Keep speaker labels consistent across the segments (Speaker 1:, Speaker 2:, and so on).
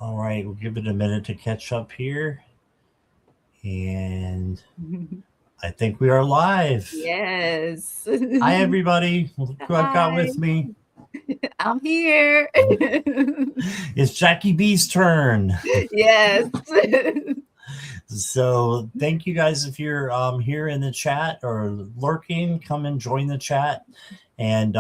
Speaker 1: All right, we'll give it a minute to catch up here. And I think we are live.
Speaker 2: Yes.
Speaker 1: Hi, everybody. Look who I've got
Speaker 2: Hi,
Speaker 1: with me.
Speaker 2: I'm here.
Speaker 1: It's Jackie B's turn.
Speaker 2: Yes.
Speaker 1: So, thank you guys if you're here in the chat or lurking. Come and join the chat. And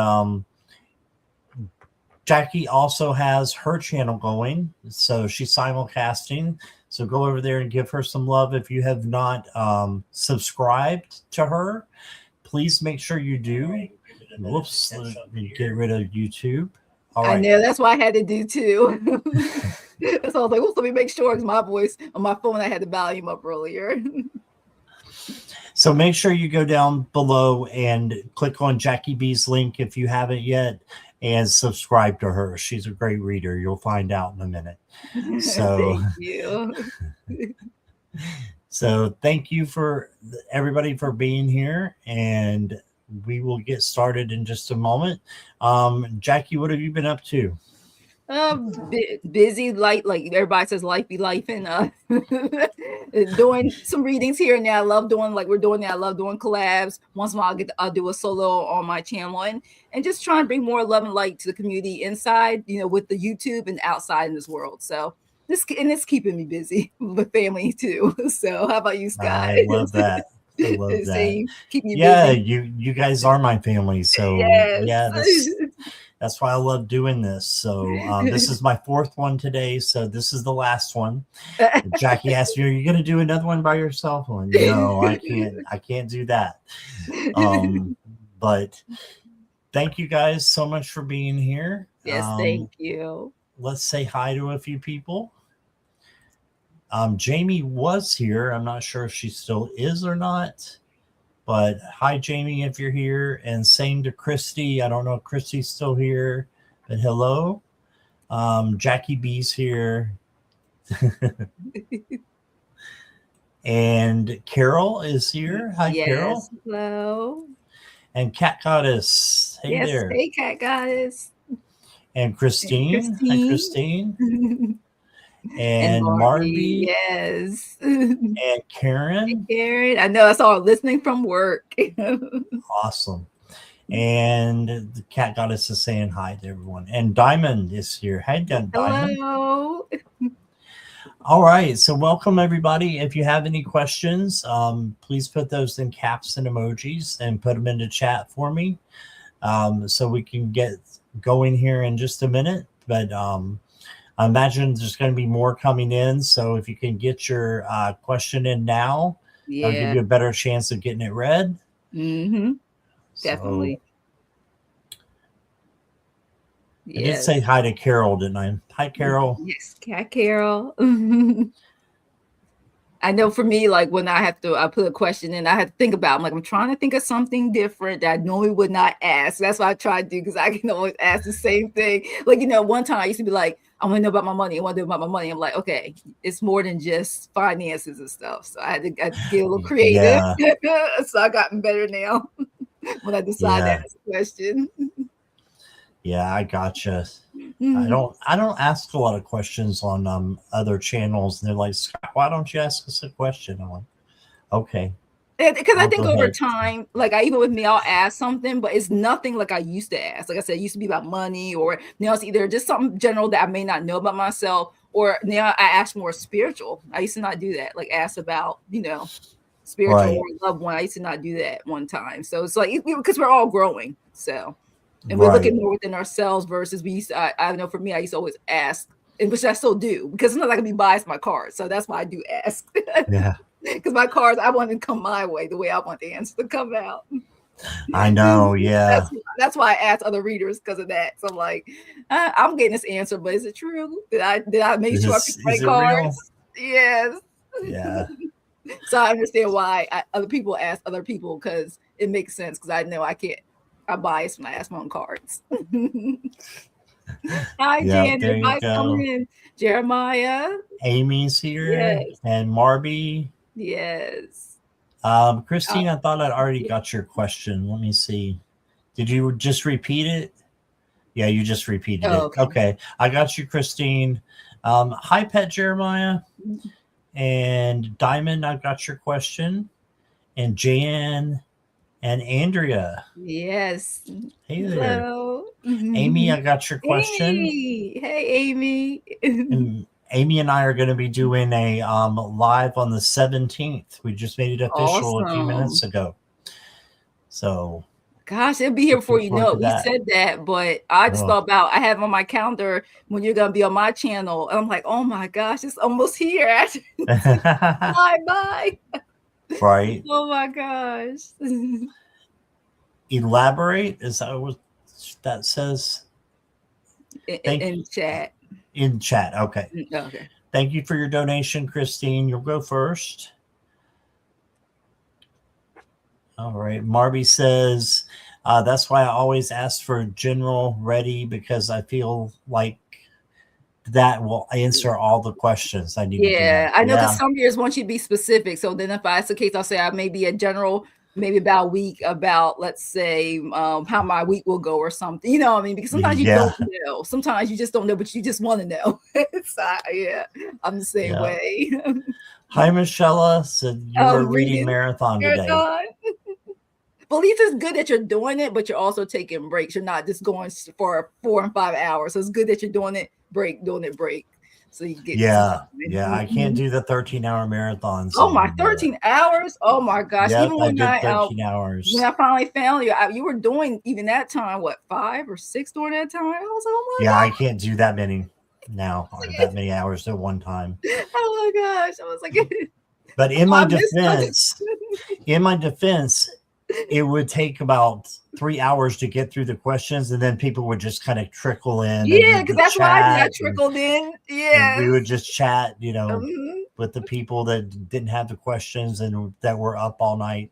Speaker 1: Jackie also has her channel going, so she's simulcasting. So go over there and give her some love. If you have not subscribed to her, please make sure you do. Whoops, let me get rid of YouTube. All
Speaker 2: I
Speaker 1: right.
Speaker 2: know that's why I had to do too. So I was like, well, let me make sure it's my voice on my phone. I had the volume up earlier.
Speaker 1: So make sure you go down below and click on Jackie B's link if you haven't yet, and subscribe to her. She's a great reader. You'll find out in a minute. So
Speaker 2: Thank you.
Speaker 1: So thank you for everybody for being here, and we will get started in just a moment. Jackie, what have you been up to?
Speaker 2: Busy, like everybody says, life be life, and doing some readings here and there. I love doing like we're doing that. I love doing collabs. Once in a while, I'll do a solo on my channel, and just trying to bring more love and light to the community inside, with the YouTube and outside in this world. So it's keeping me busy with family too. So how about you, Scott?
Speaker 1: I love that. I love that.
Speaker 2: Same. Keep me
Speaker 1: Yeah,
Speaker 2: busy.
Speaker 1: you guys are my family. So
Speaker 2: Yes.
Speaker 1: yeah, that's why I love doing this. So this is my fourth one today. So this is the last one. Jackie asked me, "Are you going to do another one by yourself?" I'm like, no, I can't. I can't do that. But thank you guys so much for being here.
Speaker 2: Yes, thank you.
Speaker 1: Let's say hi to a few people. Jamie was here. I'm not sure if she still is or not. But hi, Jamie, if you're here. And same to Christy. I don't know if Christy's still here, but hello. Jackie B's here. And Carol is here. Hi,
Speaker 2: Yes,
Speaker 1: Carol.
Speaker 2: hello.
Speaker 1: And Cat Goddess. Hey
Speaker 2: Yes,
Speaker 1: there.
Speaker 2: hey, Cat Goddess.
Speaker 1: And Christine. Hi, Christine. And Marby.
Speaker 2: Yes.
Speaker 1: And Karen.
Speaker 2: Karen. I know I saw her listening from work.
Speaker 1: Awesome. And the Cat Goddess is saying hi to everyone. And Diamond is here. Hi, Diamond.
Speaker 2: Hello.
Speaker 1: All right. So welcome, everybody. If you have any questions, please put those in caps and emojis and put them into chat for me, so we can get going here in just a minute. But I imagine there's going to be more coming in. So if you can get your question in now, I'll give you a better chance of getting it read.
Speaker 2: Mm-hmm. Definitely.
Speaker 1: I did say hi to Carol, didn't I? Hi, Carol.
Speaker 2: Yes, Cat Carol. I know for me, like when I put a question in, I have to think about, I'm trying to think of something different that I normally would not ask. That's what I try to do, because I can always ask the same thing. Like, one time I used to be like, I want to know about my money. I want to know about my money. I'm like, okay, it's more than just finances and stuff. So I had to get a little creative. Yeah. So I've gotten better now when I decide to ask a question.
Speaker 1: Yeah, I gotcha. I don't ask a lot of questions on other channels, and they're like, Scott, why don't you ask us a question? I'm like, okay.
Speaker 2: Because I think over time, like even with me, I'll ask something, but it's nothing like I used to ask. Like I said, it used to be about money, or now it's either just something general that I may not know about myself, or now I ask more spiritual. I used to not do that. Like ask about, spiritual or loved one. I used to not do that one time. So it's like, because we're all growing. So, and we're looking more within ourselves versus we used to, I know for me, I used to always ask, and which I still do, because sometimes I can be biased my cards. So that's why I do ask.
Speaker 1: Yeah.
Speaker 2: Because my cards, I want to come my way, the way I want the answer to come out.
Speaker 1: I know, yeah.
Speaker 2: That's why I ask other readers, because of that. So I'm like, I'm getting this answer, but is it true? Did I make sure I picked the right cards? Real? Yes.
Speaker 1: Yeah.
Speaker 2: So I understand why other people ask other people, because it makes sense, because I know I'm biased when I ask my own cards. Hi, Jan. Everybody's coming in. Jeremiah.
Speaker 1: Amy's here. Yes. And Marby.
Speaker 2: Yes.
Speaker 1: Christine, I thought I'd already got your question. Let me see. Did you just repeat it? Yeah, you just repeated it. Okay. I got you, Christine. Hi, Pet Jeremiah and Diamond. I've got your question, and Jan and Andrea.
Speaker 2: Yes.
Speaker 1: Hey there.
Speaker 2: Hello.
Speaker 1: Amy, I got your question.
Speaker 2: Amy. Hey, Amy.
Speaker 1: And Amy and I are going to be doing a live on the 17th. We just made it official a few minutes ago. So,
Speaker 2: gosh, it'll be here before you know it. We
Speaker 1: that.
Speaker 2: said that, but I just thought about, I have on my calendar when you're going to be on my channel. And I'm like, oh my gosh, it's almost here. Bye.
Speaker 1: Right.
Speaker 2: Oh my gosh.
Speaker 1: Elaborate. Is that what that says?
Speaker 2: In chat.
Speaker 1: In chat. Okay.
Speaker 2: Okay.
Speaker 1: Thank you for your donation, Christine. You'll go first. All right. Marby says, that's why I always ask for general ready, because I feel like that will answer all the questions I need.
Speaker 2: Yeah, I know that some years want you to be specific. So then if that's the case, I'll say I may be a general, maybe about a week, about, let's say, how my week will go or something. You know what I mean? Because sometimes you don't know. Sometimes you just don't know, but you just want to know. So, yeah, I'm the same way.
Speaker 1: Hi, Michelle. Said you were reading marathon today.
Speaker 2: Believe it's good that you're doing it, but you're also taking breaks. You're not just going for 4 and 5 hours. So it's good that you're doing it, break. So you get
Speaker 1: I can't do the 13-hour marathons.
Speaker 2: Oh my, 13 hours! Oh my gosh!
Speaker 1: Even when I did 13 hours.
Speaker 2: When I finally found you, you were doing even that time, what, 5 or 6 during that time? I was like, oh my God.
Speaker 1: I can't do that many now, that many hours at one time.
Speaker 2: Oh my gosh! I was like,
Speaker 1: but in my defense, it would take about 3 hours to get through the questions, and then people would just kind of trickle in.
Speaker 2: Yeah, because that's why I trickled in. Yeah,
Speaker 1: we would just chat, with the people that didn't have the questions and that were up all night.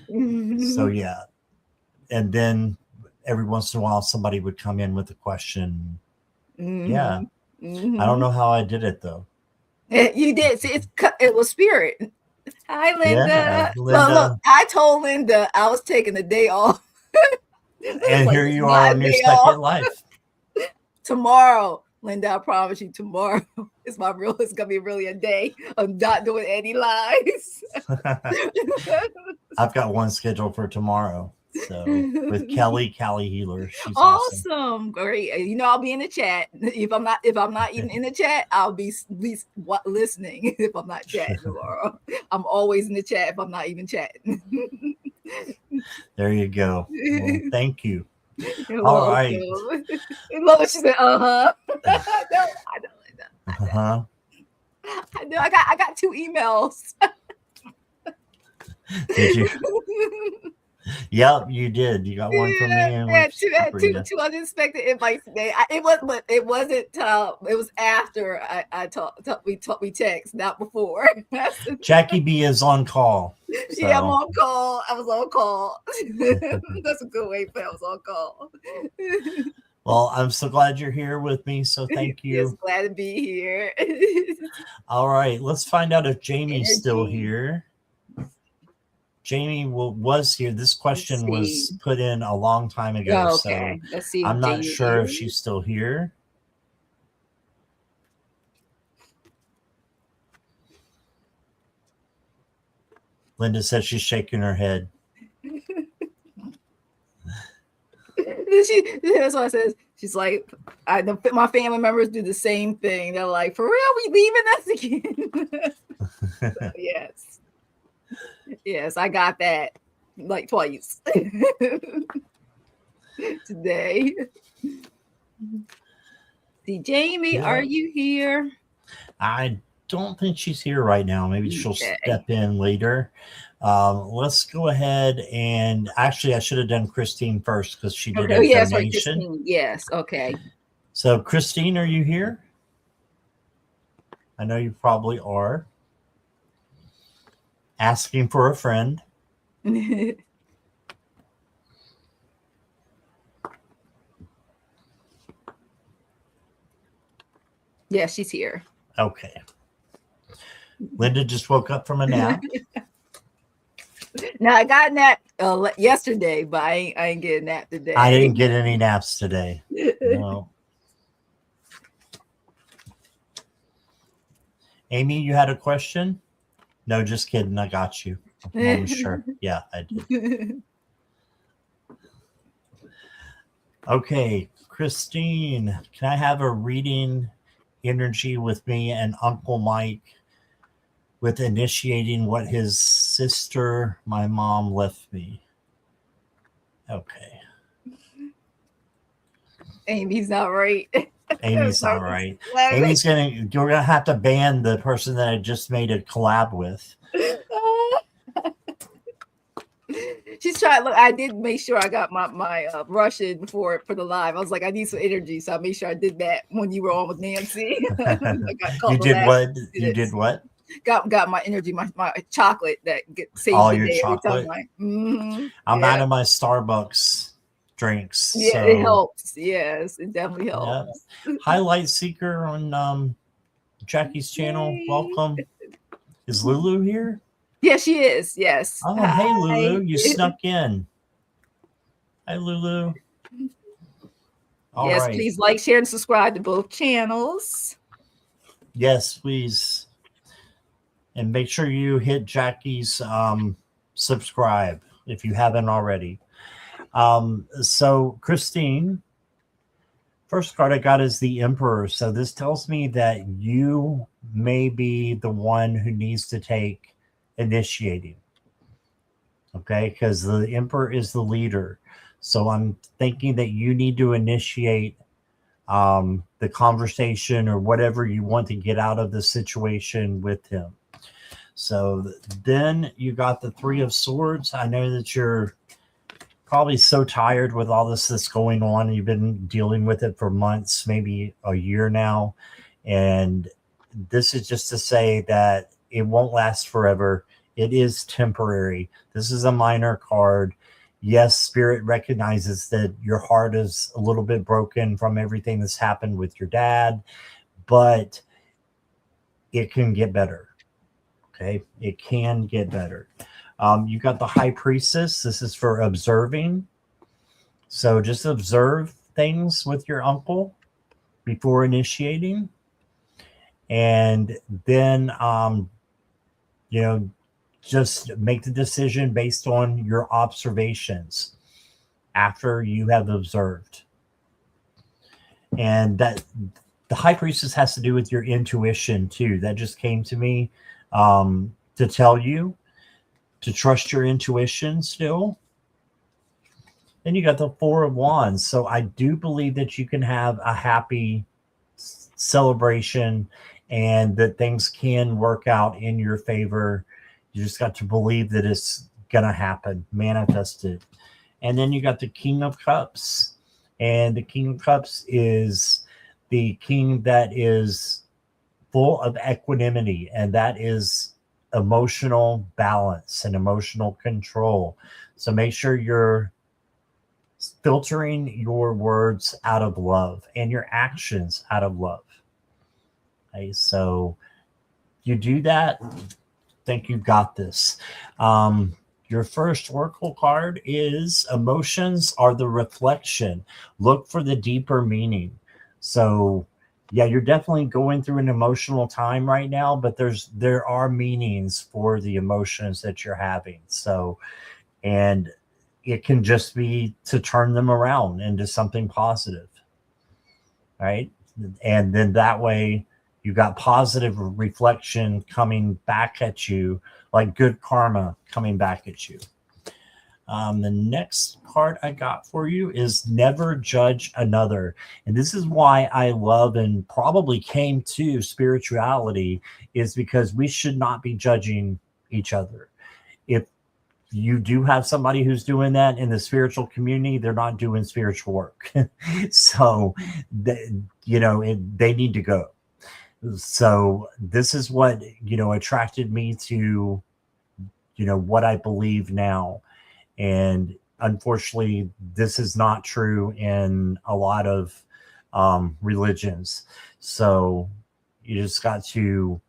Speaker 1: So yeah, and then every once in a while somebody would come in with a question. I don't know how I did it though.
Speaker 2: You did. See, it was spirit. Hi, Linda.
Speaker 1: Yeah,
Speaker 2: Linda. Look, I told Linda I was taking the day off.
Speaker 1: And here you are on your second life.
Speaker 2: Tomorrow, Linda, I promise you, tomorrow it's gonna be really a day of not doing any lives.
Speaker 1: I've got one scheduled for tomorrow. So with Callie Healer. She's
Speaker 2: awesome. Great. I'll be in the chat. If I'm not even in the chat, I'll be at least listening if I'm not chatting tomorrow. I'm always in the chat if I'm not even chatting.
Speaker 1: There you go. Well, thank you.
Speaker 2: You're welcome. Right. She said, no, I know. I know. I got 2 emails.
Speaker 1: Did you? Yep, you did. You got one from me and
Speaker 2: two unexpected invites today. It wasn't. It was after we text, not before.
Speaker 1: Jackie B is on call.
Speaker 2: So. Yeah, I'm on call. I was on call. That's a good way to put it. I was on call.
Speaker 1: Well, I'm so glad you're here with me. So thank you.
Speaker 2: Just glad to be here.
Speaker 1: All right, let's find out if Jamie's still here. Jamie was here. This question was put in a long time ago.
Speaker 2: Okay.
Speaker 1: So
Speaker 2: let's see.
Speaker 1: I'm not sure if she's still here. Linda says she's shaking her head.
Speaker 2: That's what I says. She's like, my family members do the same thing. They're like, for real, we leaving us again? So, yes. Yes, I got that like twice today. See, Jamie, are you here?
Speaker 1: I don't think she's here right now. Maybe she'll step in later. Let's go ahead and actually, I should have done Christine first because she did a donation.
Speaker 2: Right, yes, okay.
Speaker 1: So, Christine, are you here? I know you probably are. Asking for a friend.
Speaker 2: Yeah, she's here.
Speaker 1: Okay. Linda just woke up from a nap.
Speaker 2: Now I got a nap yesterday, but I ain't get a nap today.
Speaker 1: I didn't get any naps today. No. Amy, you had a question? No, just kidding. I got you. I'm sure. Yeah, I did. Okay, Christine, can I have a reading energy with me and Uncle Mike with initiating what his sister, my mom, left me? Okay.
Speaker 2: Amy's not right.
Speaker 1: Amy's not right. Amy's you're gonna have to ban the person that I just made a collab with.
Speaker 2: She's trying. Look, I did make sure I got my Russian for the live. I was like, I need some energy, so I made sure I did that when you were on with Nancy.
Speaker 1: You did what? You did what?
Speaker 2: Got my energy, my chocolate that saves
Speaker 1: all
Speaker 2: the
Speaker 1: your
Speaker 2: day
Speaker 1: chocolate. I'm out of my Starbucks drinks.
Speaker 2: Yeah,
Speaker 1: so.
Speaker 2: It helps. Yes, it definitely helps.
Speaker 1: Yep. Highlight Seeker on Jackie's channel. Yay. Welcome. Is Lulu here?
Speaker 2: Yeah, she is. Yes.
Speaker 1: Oh, hi. Hey, Lulu. You snuck in. Hi, Lulu.
Speaker 2: All right. Please like, share, and subscribe to both channels.
Speaker 1: Yes, please. And make sure you hit Jackie's subscribe if you haven't already. So, Christine, first card I got is the Emperor. So this tells me that you may be the one who needs to take initiating. Okay, because the Emperor is the leader. So I'm thinking that you need to initiate the conversation or whatever you want to get out of the situation with him. So then you got the Three of Swords. I know that you're probably so tired with all this that's going on. You've been dealing with it for months, maybe a year now. And this is just to say that it won't last forever. It is temporary. This is a minor card. Yes, Spirit recognizes that your heart is a little bit broken from everything that's happened with your dad, but it can get better. Okay, it can get better. You got the High Priestess. This is for observing. So just observe things with your uncle before initiating. And then, just make the decision based on your observations after you have observed. And that the High Priestess has to do with your intuition too. That just came to me to tell you to trust your intuition still. Then you got the Four of Wands. So I do believe that you can have a happy celebration and that things can work out in your favor. You just got to believe that it's going to happen, manifest it. And then you got the King of Cups. And the King of Cups is the king that is full of equanimity, and that is emotional balance and emotional control. So make sure you're filtering your words out of love and your actions out of love. Okay, so you do that, I think you've got this. Your first oracle card is emotions are the reflection. Look for the deeper meaning. So yeah, you're definitely going through an emotional time right now, but there are meanings for the emotions that you're having. So, and it can just be to turn them around into something positive, right? And then that way you got positive reflection coming back at you, like good karma coming back at you. The next card I got for you is Never Judge Another. And this is why I love and probably came to spirituality, is because we should not be judging each other. If you do have somebody who's doing that in the spiritual community, they're not doing spiritual work. So, they need to go. So this is what, attracted me to, what I believe now. And unfortunately, this is not true in a lot of religions. So you just got to,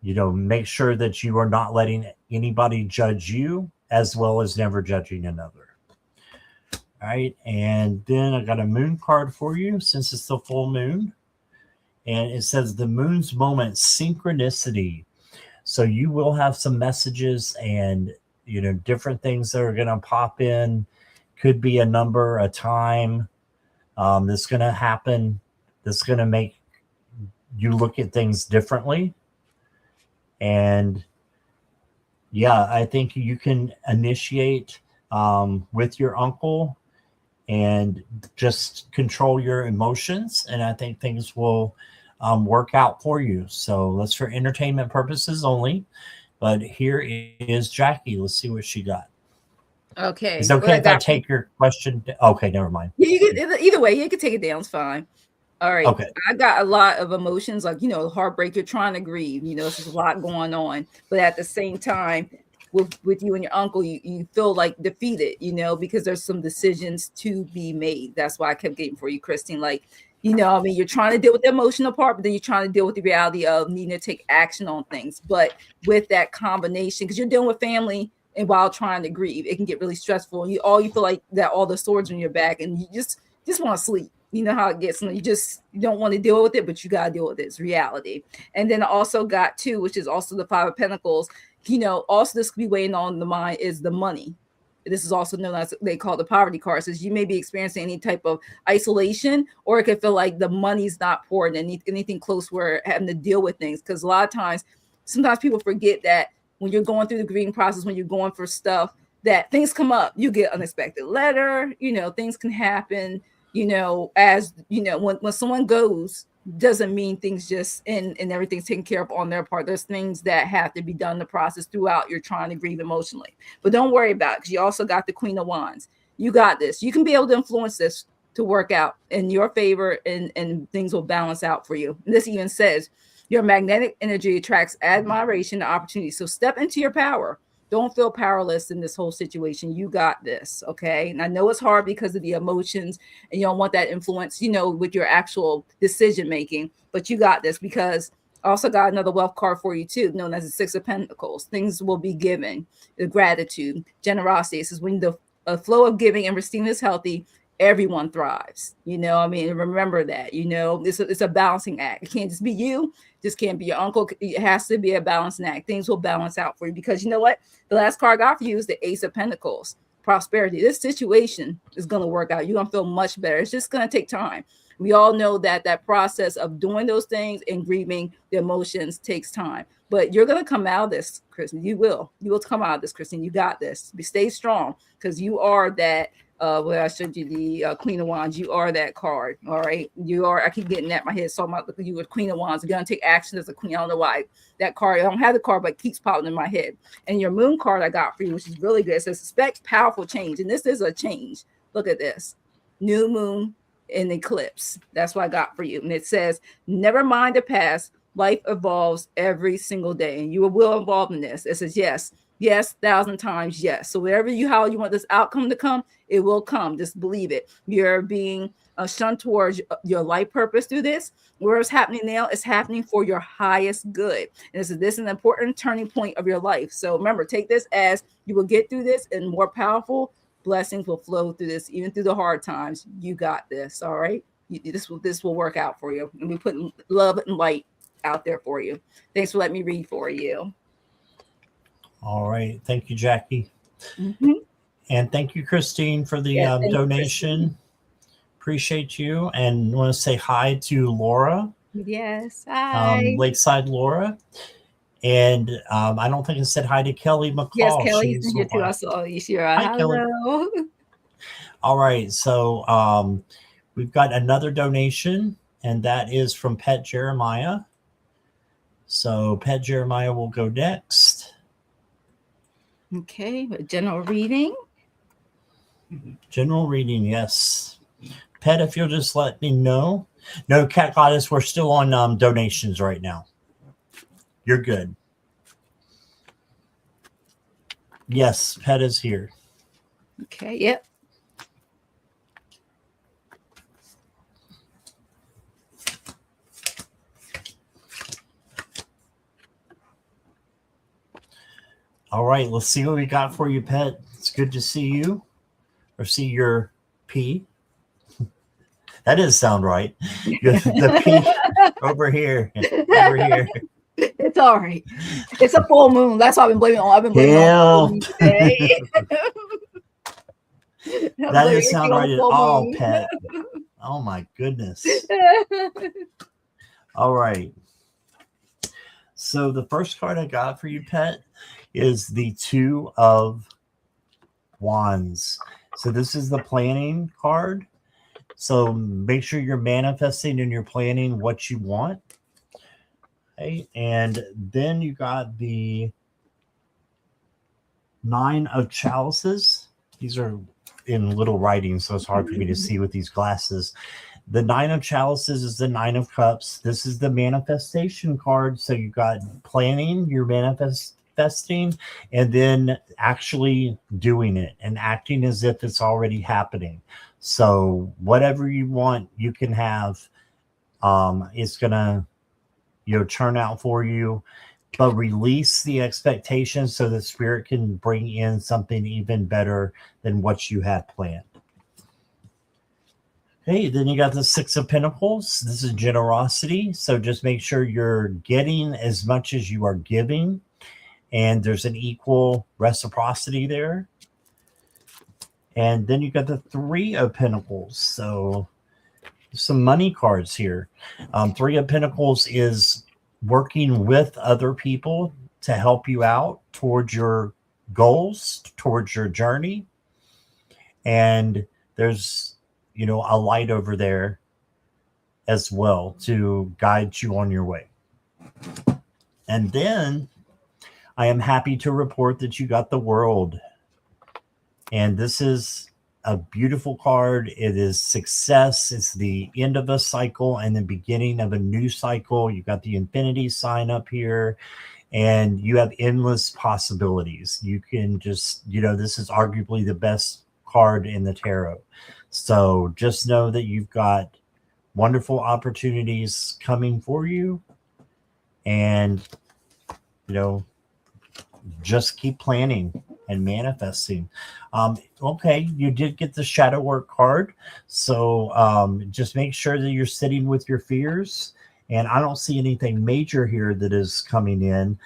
Speaker 1: make sure that you are not letting anybody judge you, as well as never judging another. All right. And then I got a moon card for you since it's the full moon. And it says the moon's moment, synchronicity. So you will have some messages and, different things that are going to pop in. Could be a number, a time that's going to happen. That's going to make you look at things differently. And yeah, I think you can initiate with your uncle and just control your emotions. And I think things will work out for you. So that's for entertainment purposes only. But here is Jackie. Let's see what she got.
Speaker 2: Okay.
Speaker 1: Is it okay if I take your question? Okay, never mind.
Speaker 2: Yeah, you can, either way, you can take it down. It's fine. All right.
Speaker 1: Okay.
Speaker 2: I got a lot of emotions, like, heartbreak. You're trying to grieve. There's a lot going on. But at the same time, with you and your uncle, you feel like defeated, because there's some decisions to be made. That's why I kept getting for you, Christine. Like, you're trying to deal with the emotional part, but then you're trying to deal with the reality of needing to take action on things. But with that combination, because you're dealing with family and while trying to grieve, it can get really stressful. You feel like that all the swords on your back, and you just want to sleep. You know how it gets, and you don't want to deal with it, but you got to deal with it. It's reality. And then I also got 2, which is also the 5 of Pentacles. Also this could be weighing on the mind is the money. This is also known as, they call the poverty card. Says you may be experiencing any type of isolation, or it could feel like the money's not pouring anything close where having to deal with things. Because a lot of times, sometimes people forget that when you're going through the grieving process, when you're going for stuff, that things come up. You get unexpected letter. Things can happen. As when someone goes, doesn't mean things just and everything's taken care of on their part. There's things that have to be done in the process throughout you're trying to grieve emotionally. But don't worry about it, because you also got the Queen of Wands. You got this. You can be able to influence this to work out in your favor, and things will balance out for you. And this even says your magnetic energy attracts admiration and opportunity. So step into your power. Don't feel powerless in this whole situation. You got this, okay? And I know it's hard because of the emotions, and you don't want that influence, with your actual decision making, but you got this, because I also got another wealth card for you too, known as the 6 of Pentacles. Things will be given, the gratitude, generosity. This is when the flow of giving and receiving is healthy, everyone thrives. Remember that, it's a balancing act. It can't just be you. Just can't be your uncle. It has to be a balancing act. Things will balance out for you, because you know what? The last card I got for you is the Ace of Pentacles, prosperity. This situation is going to work out. You're going to feel much better. It's just going to take time. We all know that process of doing those things and grieving the emotions takes time. But you're going to come out of this, Kristen. You will come out of this, Kristen. You got this. Stay strong, because you are that. Where I showed you the Queen of Wands, you are that card. All right, you are. I keep getting that in my head. So I'm about you with Queen of Wands. You're gonna take action as a queen. I don't know why that card. I don't have the card, but it keeps popping in my head. And your Moon card I got for you, which is really good. It says expect powerful change, and this is a change. Look at this, new moon and eclipse. That's what I got for you. And it says, never mind the past. Life evolves every single day, and you will evolve in this. It says yes. 1,000 times yes. So wherever how you want this outcome to come, it will come. Just believe it. You're being shunned towards your life purpose through this. Where it's happening now, it's happening for your highest good. And this is an important turning point of your life. So remember, take this as you will get through this, and more powerful blessings will flow through this, even through the hard times. You got this. All right. This will work out for you. And we put love and light out there for you. Thanks for letting me read for you.
Speaker 1: All right. Thank you, Jackie. Mm-hmm. And thank you, Christine, for the donation. Appreciate you. And want to say hi to Laura.
Speaker 2: Yes. Hi.
Speaker 1: Lakeside Laura. And I don't think I said hi to Kelly McCall.
Speaker 2: Yes, Kelly's here too. I saw you. Hi, hello. Kelly.
Speaker 1: All right. So we've got another donation, and that is from Pet Jeremiah. So Pet Jeremiah will go next.
Speaker 2: Okay, general reading.
Speaker 1: General reading, yes. Pet, if you'll just let me know. No, Cat Goddess, we're still on donations right now. You're good. Yes, Pet is here.
Speaker 2: Okay, yep.
Speaker 1: All right, let's see what we got for you, Pet. It's good to see you, or see your P. That does sound right. The P over here. Over here.
Speaker 2: It's all right. It's a full moon. That's why I've been blaming on. I've been blaming on today.
Speaker 1: That doesn't sound right at all, Pet. Oh my goodness. All right. So the first card I got for you, Pet, is the Two of Wands. So this is the planning card. So make sure you're manifesting and you're planning what you want. Okay. And then you got the Nine of Chalices. These are in little writing, so it's hard for me to see with these glasses. The Nine of Chalices is the Nine of Cups. This is the manifestation card. So you got planning, you're manifesting, and then actually doing it and acting as if it's already happening. So whatever you want, you can have. It's gonna, turn out for you. But release the expectations so the spirit can bring in something even better than what you had planned. Okay, then you got the Six of Pentacles. This is generosity. So just make sure you're getting as much as you are giving. And there's an equal reciprocity there. And then you got the Three of Pentacles. So some money cards here. Three of Pentacles is working with other people to help you out towards your goals, towards your journey. And there's, a light over there as well to guide you on your way. And then I am happy to report that you got the World. And this is a beautiful card. It is success. It's the end of a cycle and the beginning of a new cycle. You got the infinity sign up here, and you have endless possibilities. You can just, this is arguably the best card in the tarot. So just know that you've got wonderful opportunities coming for you, and, just keep planning and manifesting. Okay, you did get the shadow work card. So just make sure that you're sitting with your fears. And I don't see anything major here that is coming in,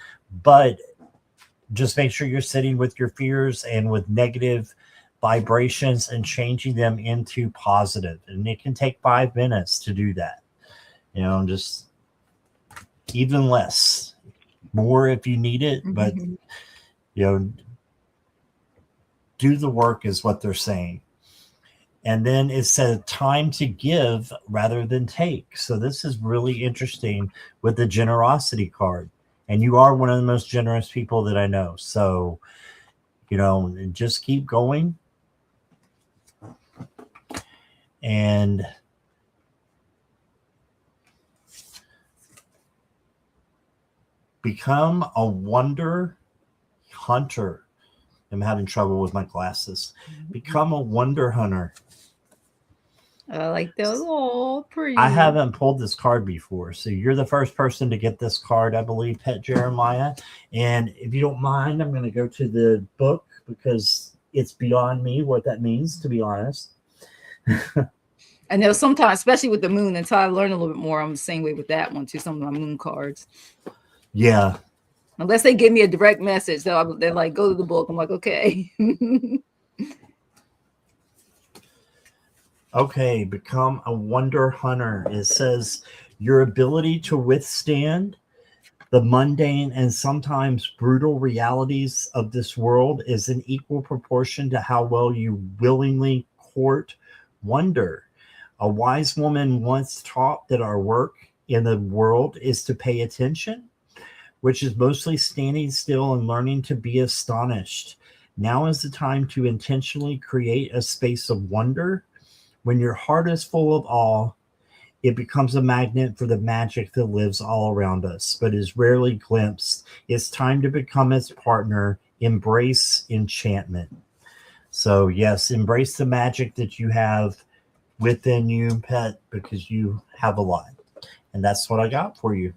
Speaker 1: but just make sure you're sitting with your fears and with negative vibrations and changing them into positive. And it can take 5 minutes to do that. Just even less, more if you need it, but do the work is what they're saying. And then it said time to give rather than take. So this is really interesting with the generosity card. And you are one of the most generous people that I know. So, just keep going. And become a wonder hunter. I'm having trouble with my glasses. Become a wonder hunter.
Speaker 2: I like those. Oh, pretty.
Speaker 1: I haven't pulled this card before. So you're the first person to get this card, I believe, Pet Jeremiah. And if you don't mind, I'm going to go to the book because it's beyond me what that means, to be honest.
Speaker 2: I know sometimes, especially with the moon, until I learn a little bit more, I'm the same way with that one too. Some of my moon cards.
Speaker 1: Yeah.
Speaker 2: Unless they give me a direct message, they're like, go to the book. I'm like, okay.
Speaker 1: Okay, become a wonder hunter. It says your ability to withstand the mundane and sometimes brutal realities of this world is in equal proportion to how well you willingly court wonder. A wise woman once taught that our work in the world is to pay attention, which is mostly standing still and learning to be astonished. Now is the time to intentionally create a space of wonder. When your heart is full of awe, it becomes a magnet for the magic that lives all around us, but is rarely glimpsed. It's time to become its partner. Embrace enchantment. So yes, embrace the magic that you have within you, Pet, because you have a lot. And that's what I got for you.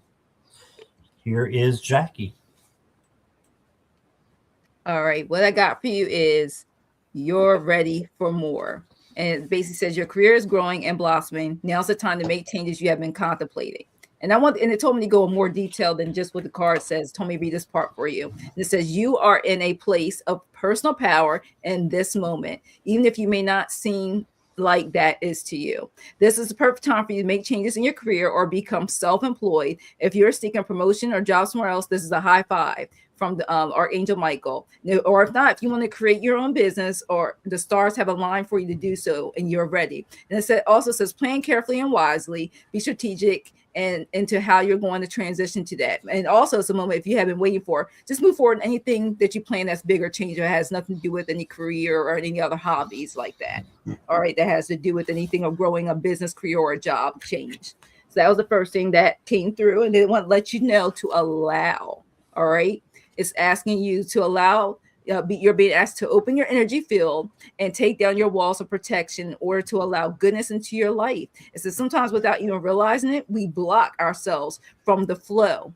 Speaker 1: Here is Jackie.
Speaker 2: All right. What I got for you is you're ready for more. And it basically says your career is growing and blossoming. Now's the time to make changes you have been contemplating. And it told me to go in more detail than just what the card says. It told me to read this part for you. And it says you are in a place of personal power in this moment, even if you may not seem like that is to you. This is the perfect time for you to make changes in your career or become self-employed. If you're seeking promotion or job somewhere else, this is a high five from the Archangel Michael. Or if not, if you want to create your own business, or the stars have aligned for you to do so and you're ready. And it also says plan carefully and wisely, be strategic and into how you're going to transition to that. And also it's a moment, if you have been waiting for, just move forward in anything that you plan that's bigger change or has nothing to do with any career or any other hobbies like that. All right, that has to do with anything of growing a business, career, or a job change. So that was the first thing that came through. And they want to let you know to allow. All right, it's asking you to allow. You're being asked to open your energy field and take down your walls of protection in order to allow goodness into your life. It's that sometimes without even realizing it, we block ourselves from the flow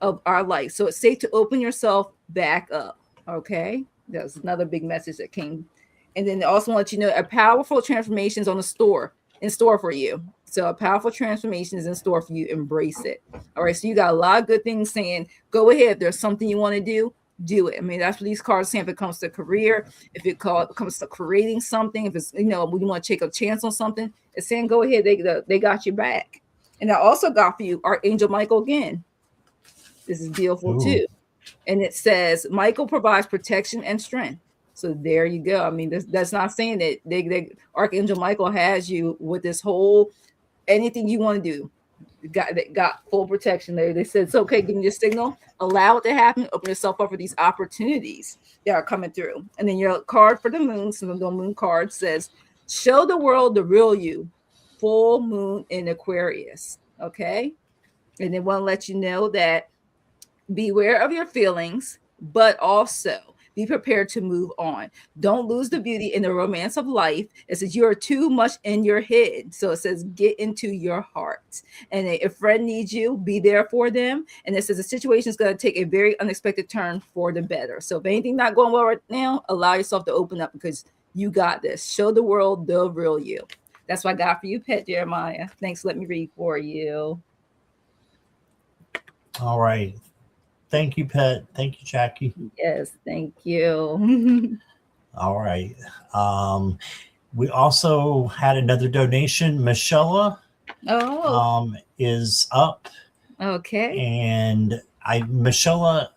Speaker 2: of our life. So it's safe to open yourself back up. Okay, that's another big message that came. And then they also want you to know a powerful transformation is in store for you. So a powerful transformation is in store for you. Embrace it. All right. So you got a lot of good things saying, go ahead. If there's something you want to do it. I mean, that's what these cards say. If it comes to career, if it comes to creating something, if it's, we want to take a chance on something, it's saying, go ahead. They got your back. And I also got for you Archangel Michael again. This is beautiful too. And it says, Michael provides protection and strength. So there you go. I mean, that's not saying that Archangel Michael has you with this whole, anything you want to do. Got full protection there. They said it's okay, give me your signal, allow it to happen, open yourself up for these opportunities that are coming through. And then your card for the moon, so the moon card says, show the world the real you, full moon in Aquarius. Okay. And they want to let you know that beware of your feelings, but also be prepared to move on. Don't lose the beauty in the romance of life. It says you are too much in your head. So it says get into your heart. And if a friend needs you, be there for them. And it says the situation is going to take a very unexpected turn for the better. So if anything not going well right now, allow yourself to open up because you got this. Show the world the real you. That's what I got for you, Pet Jeremiah. Thanks. Let me read for you.
Speaker 1: All right. Thank you, Pet. Thank you, Jackie.
Speaker 2: Yes, thank you.
Speaker 1: All right. We also had another donation. Michelle is up.
Speaker 2: Okay.
Speaker 1: And Michelle,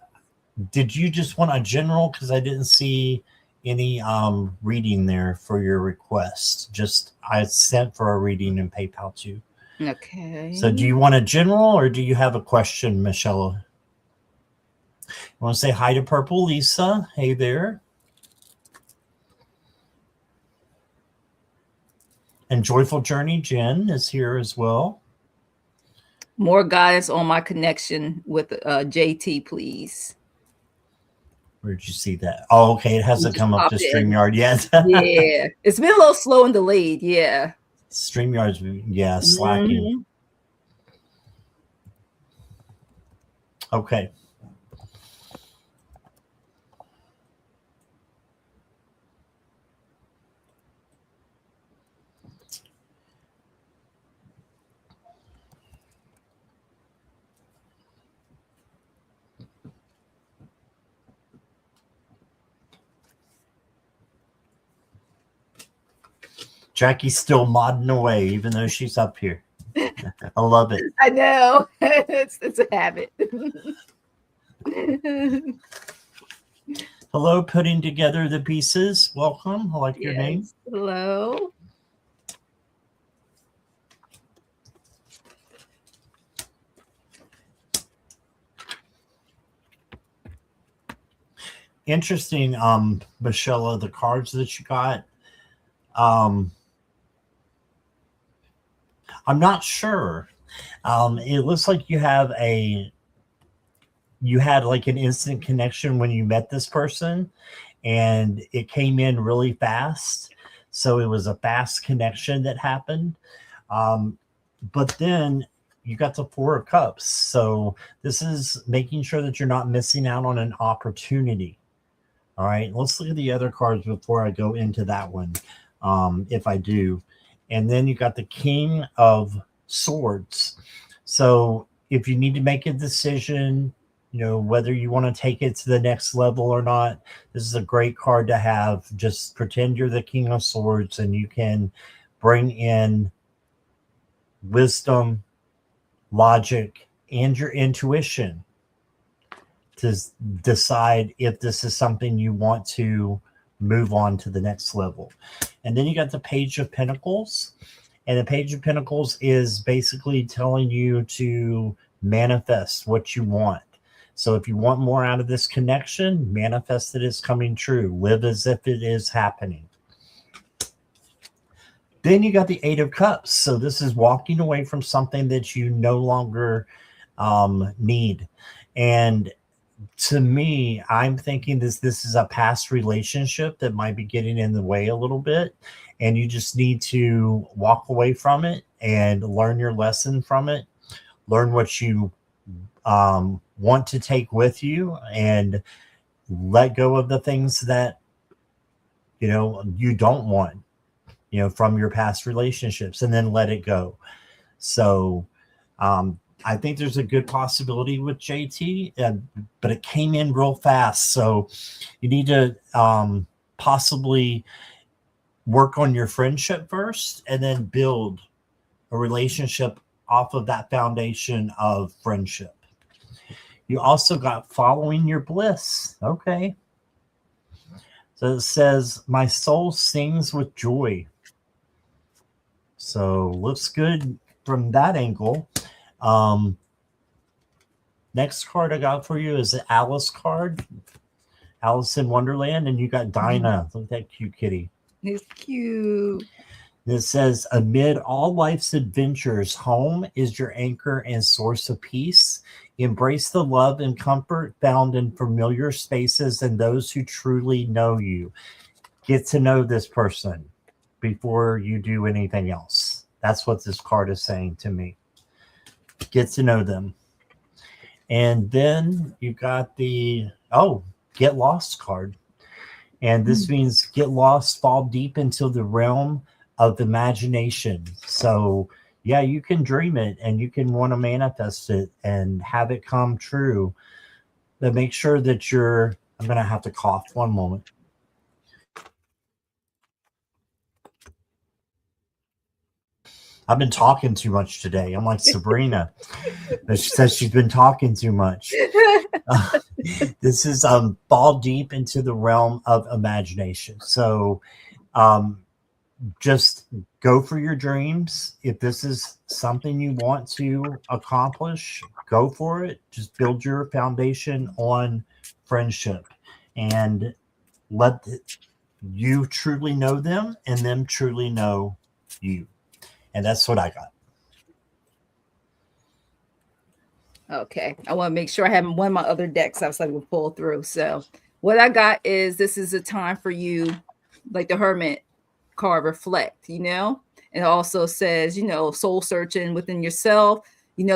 Speaker 1: did you just want a general? Because I didn't see any reading there for your request. Just I sent for a reading in PayPal too.
Speaker 2: Okay.
Speaker 1: So do you want a general or do you have a question, Michelle? I want to say hi to Purple Lisa. Hey there. And Joyful Journey Jen is here as well.
Speaker 2: More guidance on my connection with JT, please.
Speaker 1: Where did you see that? Oh, okay. It hasn't come up to StreamYard yet.
Speaker 2: Yeah. It's been a little slow and delayed. Yeah.
Speaker 1: StreamYard's, slacking. Okay. Jackie's still modding away, even though she's up here. I love it.
Speaker 2: I know. It's a habit.
Speaker 1: Hello, putting together the pieces. Welcome. I like your name.
Speaker 2: Hello.
Speaker 1: Interesting, Michelle, the cards that you got. I'm not sure. It looks like you had like an instant connection when you met this person and it came in really fast. So it was a fast connection that happened. But then you got the Four of Cups. So this is making sure that you're not missing out on an opportunity. All right, let's look at the other cards before I go into that one. if I do. And then you got the King of Swords. So if you need to make a decision, whether you want to take it to the next level or not, this is a great card to have. Just pretend you're the King of Swords and you can bring in wisdom, logic, and your intuition to decide if this is something you want to move on to the next level. And then you got the Page of Pentacles. And the Page of Pentacles is basically telling you to manifest what you want. So if you want more out of this connection, manifest that it's coming true. Live as if it is happening. Then you got the Eight of Cups. So this is walking away from something that you no longer need. And to me, I'm thinking this is a past relationship that might be getting in the way a little bit. And you just need to walk away from it and learn your lesson from it. Learn what you want to take with you and let go of the things that, you don't want, from your past relationships, and then let it go. So I think there's a good possibility with JT, but it came in real fast. So you need to possibly work on your friendship first and then build a relationship off of that foundation of friendship. You also got following your bliss. Okay. So it says, my soul sings with joy. So looks good from that angle. Next card I got for you is the Alice card. Alice in Wonderland. And you got Dinah. Look at that cute kitty.
Speaker 2: It's cute.
Speaker 1: It says, amid all life's adventures, home is your anchor and source of peace. Embrace the love and comfort found in familiar spaces and those who truly know you. Get to know this person before you do anything else. That's what this card is saying to me. Get to know them. And then you got the, Get Lost card. And this means get lost, fall deep into the realm of imagination. So yeah, you can dream it and you can want to manifest it and have it come true. But make sure that I'm going to have to cough one moment. I've been talking too much today. I'm like Sabrina. She says she's been talking too much. This is fall deep into the realm of imagination. So just go for your dreams. If this is something you want to accomplish, go for it. Just build your foundation on friendship and let you truly know them and them truly know you. And that's what I got.
Speaker 2: Okay. I want to make sure I have one of my other decks I was like, we'll pull through. So what I got is, this is a time for you, like the Hermit card, reflect, and it also says, soul searching within yourself,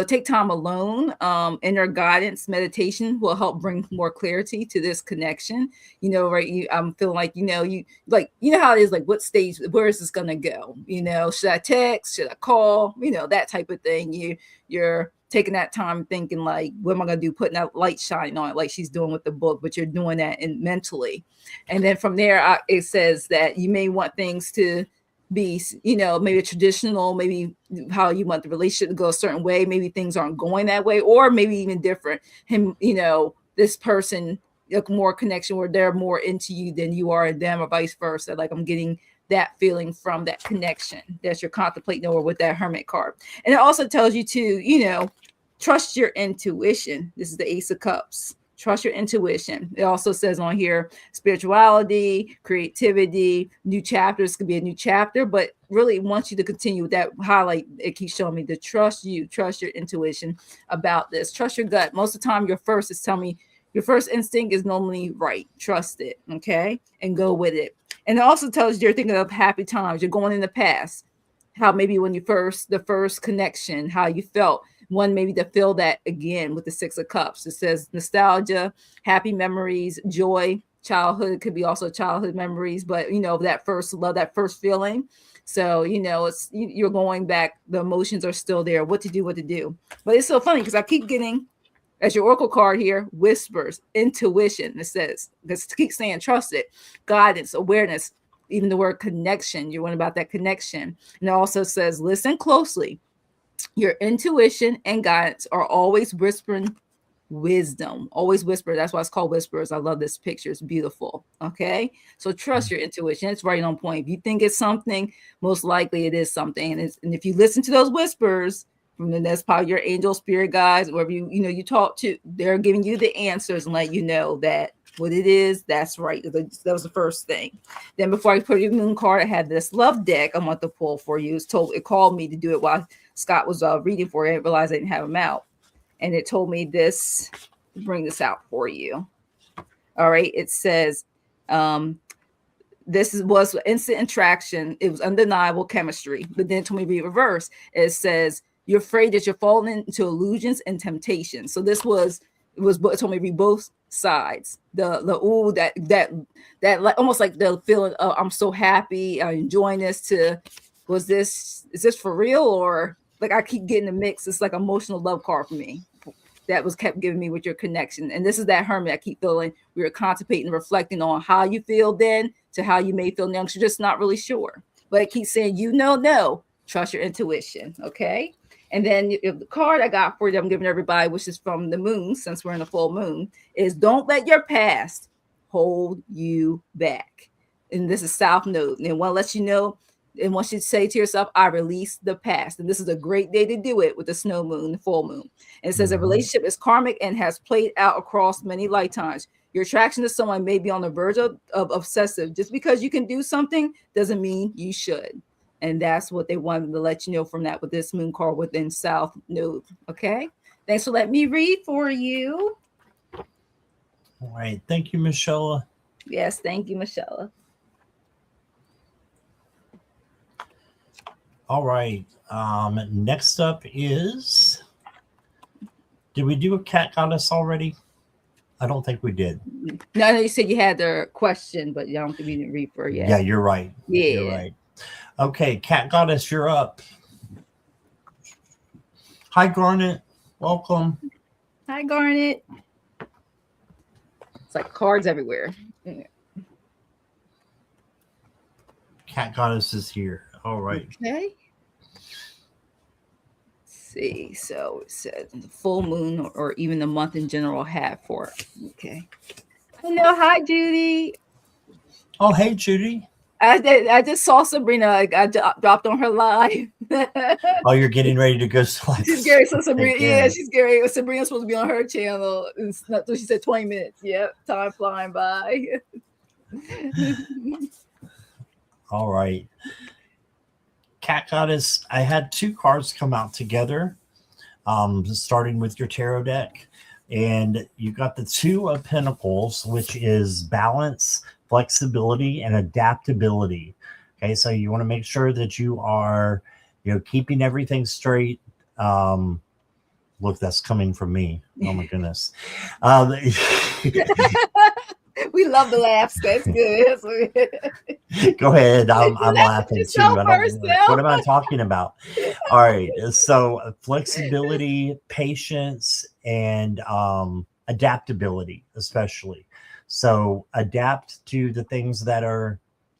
Speaker 2: take time alone. Inner guidance meditation will help bring more clarity to this connection. Right. I'm feeling like, you like, how it is, like what stage, where is this going to go? Should I text? Should I call? That type of thing. You're taking that time thinking like, what am I going to do? Putting that light shine on it, like she's doing with the book, but you're doing that mentally. And then from there, it says that you may want things to be, maybe traditional, maybe how you want the relationship to go a certain way. Maybe things aren't going that way, or maybe even different. This person, more connection where they're more into you than you are in them, or vice versa. Like I'm getting that feeling from that connection that you're contemplating over with that Hermit card. And it also tells you to, trust your intuition. This is the Ace of Cups. Trust your intuition. It also says on here, spirituality, creativity, new chapters. Could be a new chapter, but really wants you to continue with that highlight. It keeps showing me to trust you, trust your intuition about this. Trust your gut. Most of the time, your first instinct is normally right. Trust it, okay? And go with it. And it also tells you you're thinking of happy times. You're going in the past. How maybe when the first connection, how you felt. One, maybe to feel that again with the Six of Cups. It says nostalgia, happy memories, joy, childhood, could be also childhood memories, but you know, that first love, that first feeling. So, you know, it's you're going back, the emotions are still there, what to do. But it's so funny because I keep getting, as your oracle card here, whispers, intuition. It says, this keeps saying trust it, guidance, awareness, even the word connection. You're one about that connection. And it also says, listen closely. Your intuition and guidance are always whispering wisdom, always whisper. That's why it's called whispers. I love this picture. It's beautiful. Okay. So trust your intuition. It's right on point. If you think it's something, most likely it is something. And if you listen to those whispers from the that's probably your angel, spirit guides, wherever you talk to, they're giving you the answers and let you know that what it is, that's right. That was the first thing. Then before I put your moon card, I had this love deck I want to pull for you. It called me to do it while Scott was reading for it. I realized I didn't have him out. And it told me this, bring this out for you. All right. It says, was instant attraction. It was undeniable chemistry. But then it told me to read reverse. It says, you're afraid that you're falling into illusions and temptations. So it told me to read both sides. That almost like the feeling of, I'm so happy, I'm enjoying this, is this for real? Or like I keep getting a mix. It's like emotional love card for me. That was kept giving me with your connection. And this is that hermit I keep feeling. We were contemplating, reflecting on how you feel then to how you may feel now. You're just not really sure. But it keeps saying, no, trust your intuition. Okay. And then the card I got for you, I'm giving everybody, which is from the moon, since we're in a full moon, is don't let your past hold you back. And this is South Node. And one lets you know, and once you say to yourself, I release the past. And this is a great day to do it with the snow moon, the full moon. And it says a relationship is karmic and has played out across many lifetimes. Your attraction to someone may be on the verge of obsessive. Just because you can do something doesn't mean you should. And that's what they wanted to let you know from that with this moon card within South Node. Okay. Thanks for letting me read for you.
Speaker 1: All right. Thank you, Michelle.
Speaker 2: Yes. Thank you, Michelle.
Speaker 1: All right. Next up is, did we do a cat goddess already? I don't think we did.
Speaker 2: No, you said you had the question, but I don't think we didn't read for it yet.
Speaker 1: Yeah, you're right.
Speaker 2: Yeah.
Speaker 1: You're right. Okay, cat goddess, you're up. Hi, Garnet. Welcome.
Speaker 2: Hi, Garnet. It's like cards everywhere.
Speaker 1: Cat goddess is here. All right.
Speaker 2: Okay. See, so it says the full moon or even the month in general have for it. Okay. Hello, hi Judy.
Speaker 1: Oh, hey Judy.
Speaker 2: I just saw Sabrina. I dropped on her live.
Speaker 1: Oh, you're getting ready to go live.
Speaker 2: She's Gary. So Sabrina, yeah, she's Gary. Sabrina's supposed to be on her channel. It's not, so she said 20 minutes. Yep, time flying by.
Speaker 1: All right. Cat goddess, I had two cards come out together, starting with your tarot deck, and you got the Two of Pentacles, which is balance, flexibility, and adaptability. Okay, so you want to make sure that you are, keeping everything straight. Look, that's coming from me. Oh my goodness.
Speaker 2: We love the laughs. That's good.
Speaker 1: Go ahead. I'm laughing too. What am I talking about? All right. So flexibility, patience, and adaptability, especially. So adapt to the things that are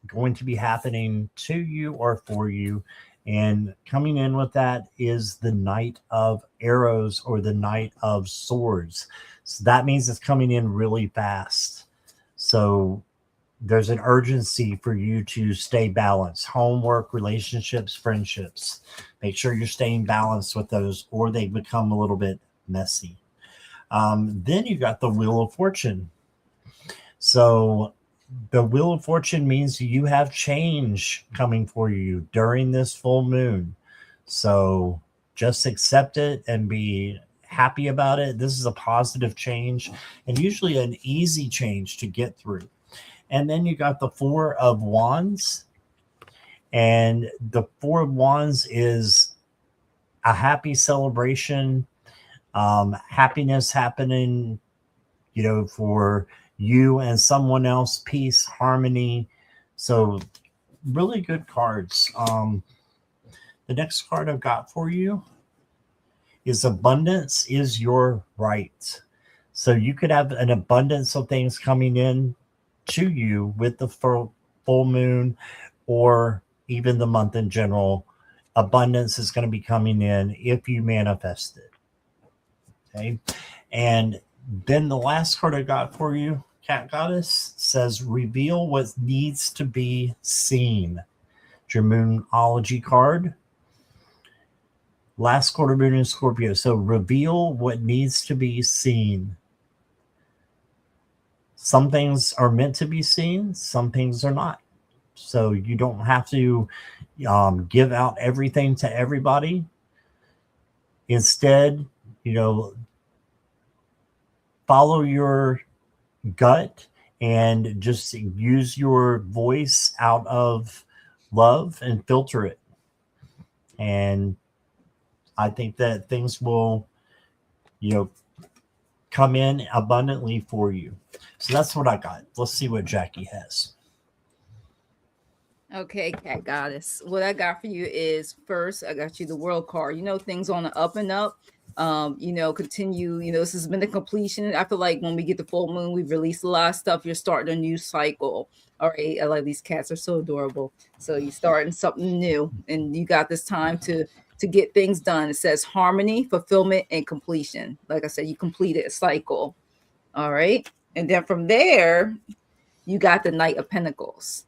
Speaker 1: going to be happening to you or for you. And coming in with that is the Knight of Arrows or the Knight of Swords. So that means it's coming in really fast. So there's an urgency for you to stay balanced. Homework, relationships, friendships. Make sure you're staying balanced with those, or they become a little bit messy. Then you got the Wheel of Fortune. So the Wheel of Fortune means you have change coming for you during this full moon. So just accept it and be happy about it. This is a positive change and usually an easy change to get through. And then you got the Four of Wands. And the Four of Wands is a happy celebration, happiness happening, for you and someone else, peace, harmony. So really good cards. The next card I've got for you is abundance is your right. So you could have an abundance of things coming in to you with the full moon or even the month in general. Abundance is going to be coming in if you manifest it. Okay. And then the last card I got for you, Cat Goddess, says reveal what needs to be seen. It's your Moonology card. Last quarter moon in Scorpio. So reveal what needs to be seen. Some things are meant to be seen. Some things are not. So you don't have to give out everything to everybody. Instead, follow your gut and just use your voice out of love and filter it. And I think that things will, come in abundantly for you. So that's what I got. Let's see what Jackie has.
Speaker 2: Okay, Cat Goddess. What I got for you is, first, I got you the World card. Things on the up and up. Continue. This has been the completion. I feel like when we get the full moon, we've released a lot of stuff. You're starting a new cycle. All right. I love these cats. Are so adorable. So you're starting something new, and you got this time to get things done. It says harmony, fulfillment, and completion. Like I said, you completed a cycle. All right. And then from there, you got the Knight of Pentacles.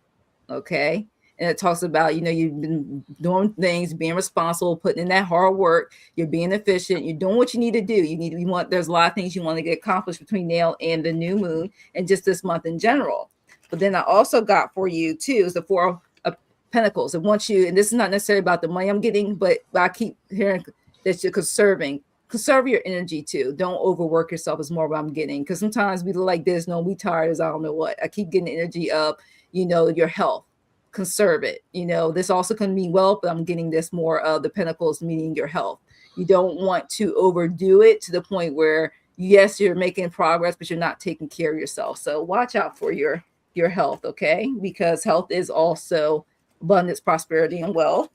Speaker 2: Okay. And it talks about, you've been doing things, being responsible, putting in that hard work. You're being efficient. You're doing what you need to do. There's a lot of things you want to get accomplished between now and the new moon and just this month in general. But then I also got for you too, is the Four of Pentacles. It wants you, and this is not necessarily about the money I'm getting, but I keep hearing that you're conserve your energy too. Don't overwork yourself is more what I'm getting. Because sometimes we look like this, no, we tired as I don't know what. I keep getting the energy up, your health. Conserve it. This also can mean wealth, but I'm getting this more of the Pentacles, meaning your health. You don't want to overdo it to the point where, yes, you're making progress, but you're not taking care of yourself. So watch out for your health, okay? Because health is also abundance, prosperity, and wealth.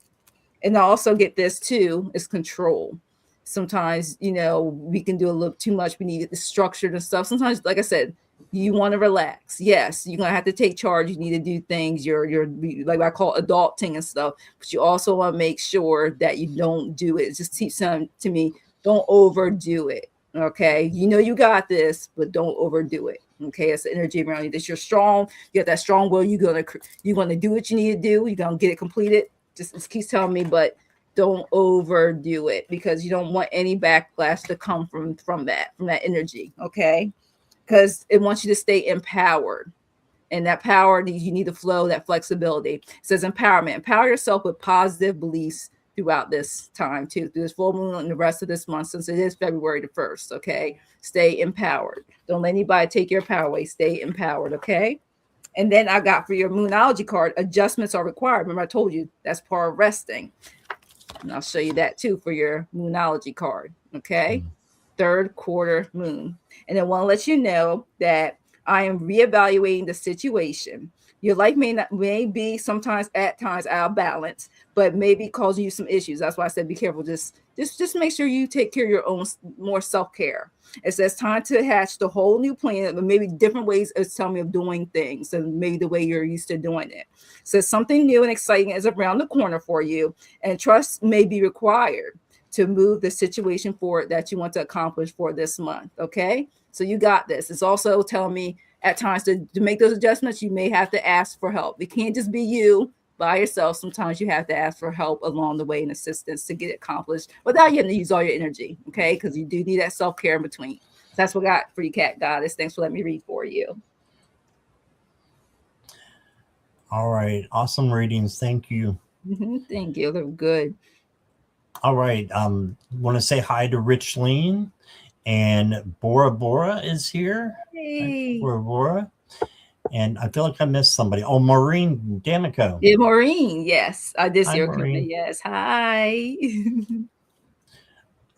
Speaker 2: And I also get this too, is control. Sometimes, we can do a little too much. We need the structured and stuff. Sometimes, like I said, you want to relax. Yes, you're going to have to take charge. You need to do things. You're like I call adulting and stuff. But you also want to make sure that you don't do it. Just teach them to me. Don't overdo it. Okay. You got this, but don't overdo it. Okay. It's the energy around you that you're strong. You got that strong will. You're going to do what you need to do. You're going to get it completed. Just keeps telling me, but don't overdo it because you don't want any backlash to come from that energy. Okay. Because it wants you to stay empowered. And that power, you need to flow, that flexibility. It says empowerment. Empower yourself with positive beliefs throughout this time, too. Through this full moon and the rest of this month, since it is February the 1st, okay? Stay empowered. Don't let anybody take your power away. Stay empowered, okay? And then I got for your Moonology card, adjustments are required. Remember, I told you that's part of resting. And I'll show you that, too, for your Moonology card, okay? Third quarter moon. And I want to let you know that I am reevaluating the situation. Your life may be sometimes at times out of balance, but maybe causing you some issues. That's why I said be careful. Just make sure you take care of your own more self-care. It says time to hatch the whole new plan, but maybe different ways of telling me of doing things and maybe the way you're used to doing it. It says something new and exciting is around the corner for you, and trust may be required to move the situation forward that you want to accomplish for this month. Okay. So you got this. It's also telling me at times to make those adjustments, you may have to ask for help. It can't just be you by yourself. Sometimes you have to ask for help along the way and assistance to get it accomplished without you having to use all your energy. Okay. Because you do need that self-care in between. So that's what I got for you, Cat Goddess. Thanks for letting me read for you.
Speaker 1: All right. Awesome readings. Thank you.
Speaker 2: Thank you. They're good.
Speaker 1: All right. Want to say hi to Rich Lean, and Bora Bora is here.
Speaker 2: Hey.
Speaker 1: Bora Bora. And I feel like I missed somebody. Oh, Maureen Damico.
Speaker 2: Yeah, Maureen. Yes, I did see her
Speaker 1: Maureen.
Speaker 2: comment. Yes. Hi.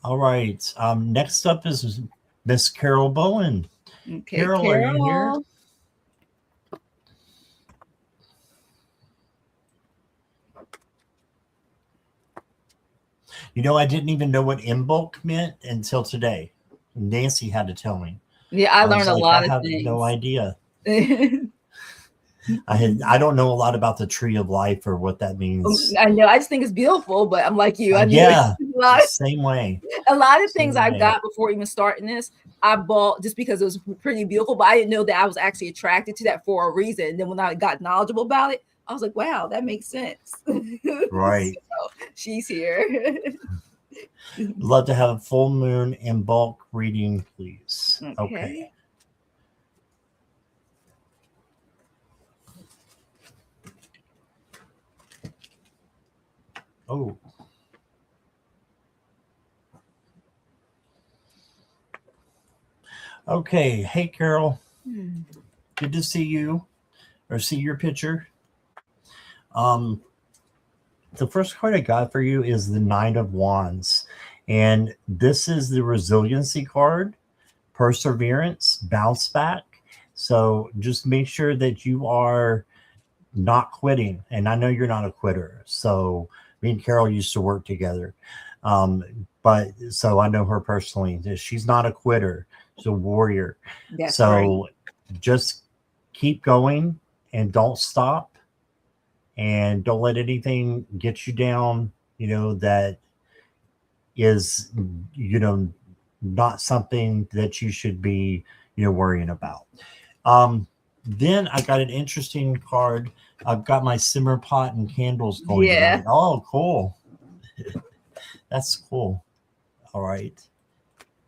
Speaker 1: All right. Next up is Miss Carol Bowen.
Speaker 2: Okay,
Speaker 1: Carol, are you here? You know, I didn't even know what in bulk meant until today. Nancy had to tell me.
Speaker 2: Yeah, I learned a lot
Speaker 1: I
Speaker 2: of
Speaker 1: have
Speaker 2: things.
Speaker 1: no idea. I don't know a lot about the tree of life or what that means.
Speaker 2: I know. I just think it's beautiful, but I'm like you. I knew
Speaker 1: yeah,
Speaker 2: a
Speaker 1: same way.
Speaker 2: lot of things I got before even starting this, I bought just because it was pretty beautiful, but I didn't know that I was actually attracted to that for a reason. And then when I got knowledgeable about it, I was like, wow, that makes sense.
Speaker 1: Right.
Speaker 2: So, she's here.
Speaker 1: Love to have a full moon in bulk reading, please. Okay. Oh. Okay. Hey, Carol. Good to see you or see your picture. The first card I got for you is the Nine of Wands. And this is the resiliency card, perseverance, bounce back. So just make sure that you are not quitting. And I know you're not a quitter. So me and Carol used to work together. But so I know her personally. She's not a quitter. She's a warrior.
Speaker 2: That's
Speaker 1: so
Speaker 2: right.
Speaker 1: Just keep going and don't stop. And don't let anything get you down, that is, not something that you should be, worrying about. Then I got an interesting card. I've got my simmer pot and candles going tonight. Oh, cool. That's cool. All right.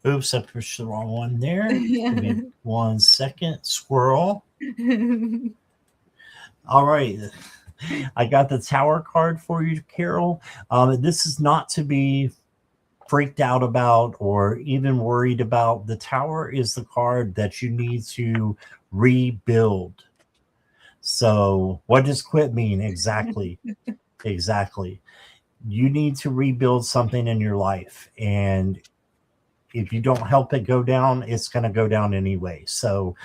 Speaker 1: Oops, I pushed the wrong one there. Give me 1 second. Squirrel. All right. I got the Tower card for you, Carol. This is not to be freaked out about or even worried about. The Tower is the card that you need to rebuild. So what does quit mean? Exactly. Exactly. You need to rebuild something in your life. And if you don't help it go down, it's going to go down anyway. So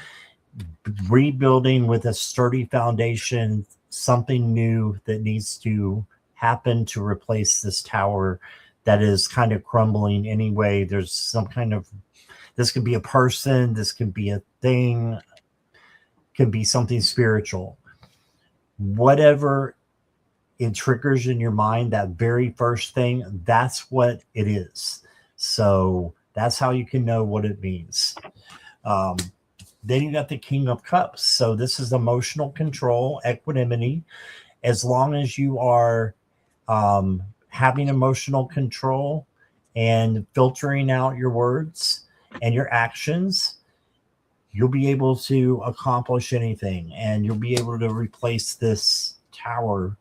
Speaker 1: rebuilding with a sturdy foundation, something new that needs to happen to replace this tower that is kind of crumbling anyway. There's some kind of, this could be a person, this could be a thing, could be something spiritual. Whatever it triggers in your mind, that very first thing, that's what it is. So that's how you can know what it means. Then you got the King of Cups. So this is emotional control, equanimity. As long as you are having emotional control and filtering out your words and your actions, you'll be able to accomplish anything. And you'll be able to replace this tower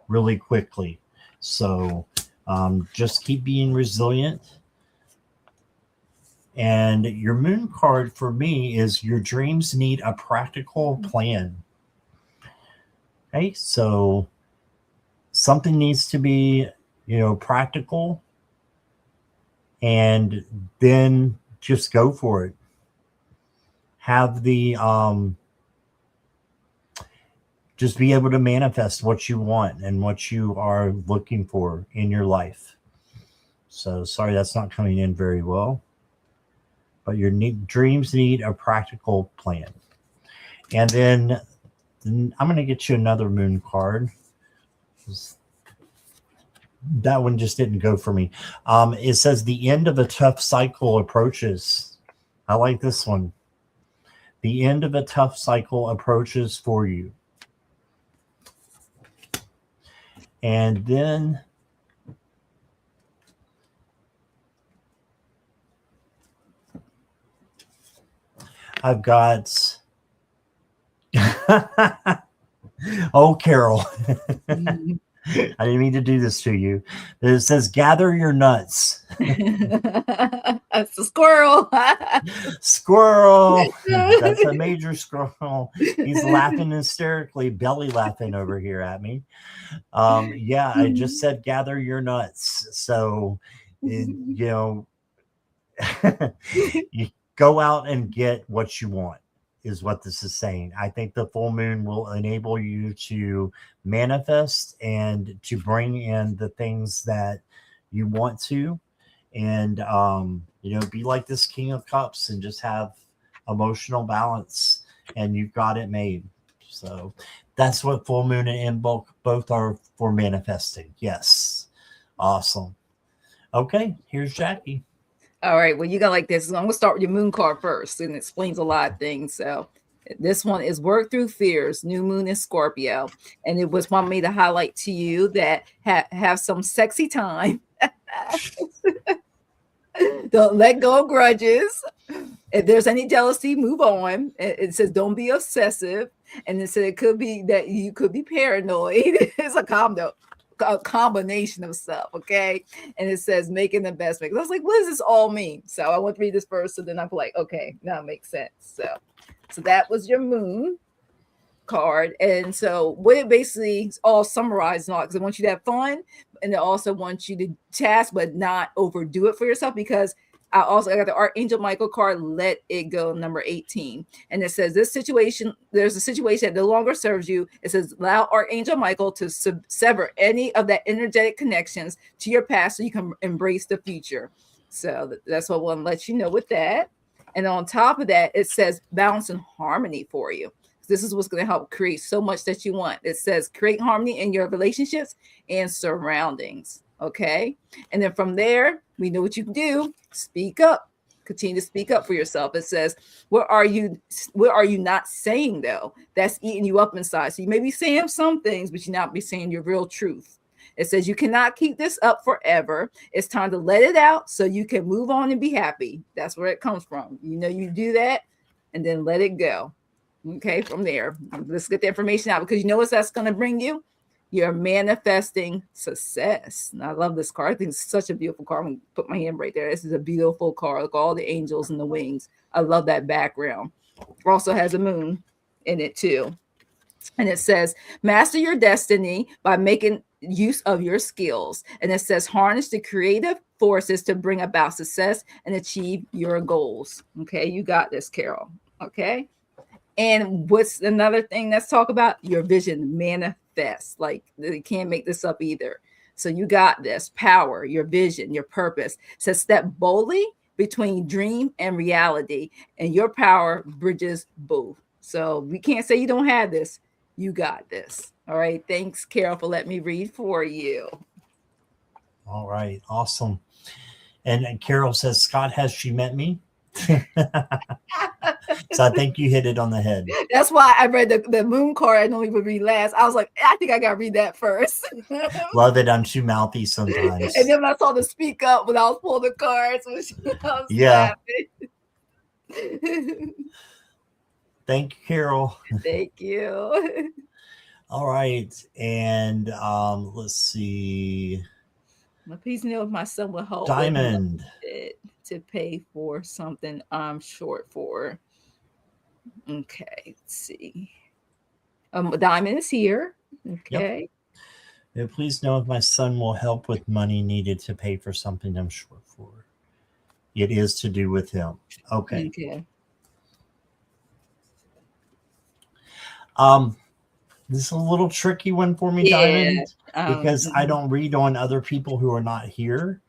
Speaker 1: really quickly. So just keep being resilient. And your moon card for me is your dreams need a practical plan. Okay, so something needs to be, practical, and then just go for it. Have the, just be able to manifest what you want and what you are looking for in your life. So sorry, that's not coming in very well. But your dreams need a practical plan. And then I'm going to get you another moon card. That one just didn't go for me. It says the end of a tough cycle approaches. I like this one. The end of a tough cycle approaches for you. And then I've got, oh, Carol, I didn't mean to do this to you. It says, gather your nuts.
Speaker 2: That's a squirrel.
Speaker 1: Squirrel. That's a major squirrel. He's laughing hysterically, belly laughing over here at me. Yeah, I just said, gather your nuts. So, go out and get what you want, is what this is saying. I think the full moon will enable you to manifest and to bring in the things that you want to, and be like this King of Cups and just have emotional balance, and you've got it made. So that's what full moon and Imbolc both are for manifesting. Yes. Awesome. Okay, here's Jackie.
Speaker 2: All right, well, you got like this. I'm going to start with your moon card first, and it explains a lot of things. So this one is work through fears, new moon in Scorpio. And it was want me to highlight to you that have some sexy time. Don't let go of grudges. If there's any jealousy, move on. It says don't be obsessive. And it said it could be that you could be paranoid. It's a combination of stuff, okay? And it says making the best make. I was like, what does this all mean? So I want to read this first, so then I'm like, okay, now it makes sense. So that was your moon card. And so what it basically is all summarized, because I want you to have fun, and it also wants you to task but not overdo it for yourself, because I got the Archangel Michael card, let it go, number 18. And it says there's a situation that no longer serves you. It says allow Archangel Michael to sever any of that energetic connections to your past so you can embrace the future. So that's what I want to let you know with that. And on top of that, it says balance and harmony for you. This is what's going to help create so much that you want. It says create harmony in your relationships and surroundings. Okay. And then from there, we know what you can do. Speak up. Continue to speak up for yourself. It says, what are you not saying though? That's eating you up inside. So you may be saying some things, but you not be saying your real truth. It says you cannot keep this up forever. It's time to let it out so you can move on and be happy. That's where it comes from. You do that and then let it go. Okay, from there, let's get the information out, because you know what that's going to bring you? You're manifesting success. And I love this card. I think it's such a beautiful card. I'm going to put my hand right there. This is a beautiful card. Look, all the angels and the wings. I love that background. It also has a moon in it too. And it says, master your destiny by making use of your skills. And it says, harness the creative forces to bring about success and achieve your goals. Okay, you got this, Carol. Okay. And what's another thing? Let's talk about your vision manifest. Like, you can't make this up either. So you got this power, your vision, your purpose. It says step boldly between dream and reality, and your power bridges both. So we can't say you don't have this. You got this. All right. Thanks, Carol, for letting me read for you.
Speaker 1: All right. Awesome. And Carol says, Scott, has she met me? So I think you hit it on the head.
Speaker 2: That's why I read the moon card. I normally would read last. I was like, I think I got to read that first.
Speaker 1: Love it. I'm too mouthy sometimes.
Speaker 2: And then when I saw the speak up when I was pulling the cards, I was laughing.
Speaker 1: Thank you, Carol.
Speaker 2: Thank you.
Speaker 1: All right. And let's see.
Speaker 2: Please know if my son will help
Speaker 1: Diamond
Speaker 2: to pay for something I'm short for. Okay, let's see. Diamond is here. Okay.
Speaker 1: Yep. Please know if my son will help with money needed to pay for something I'm short for. It is to do with him. Okay. This is a little tricky one for me, Diamond, because I don't read on other people who are not here.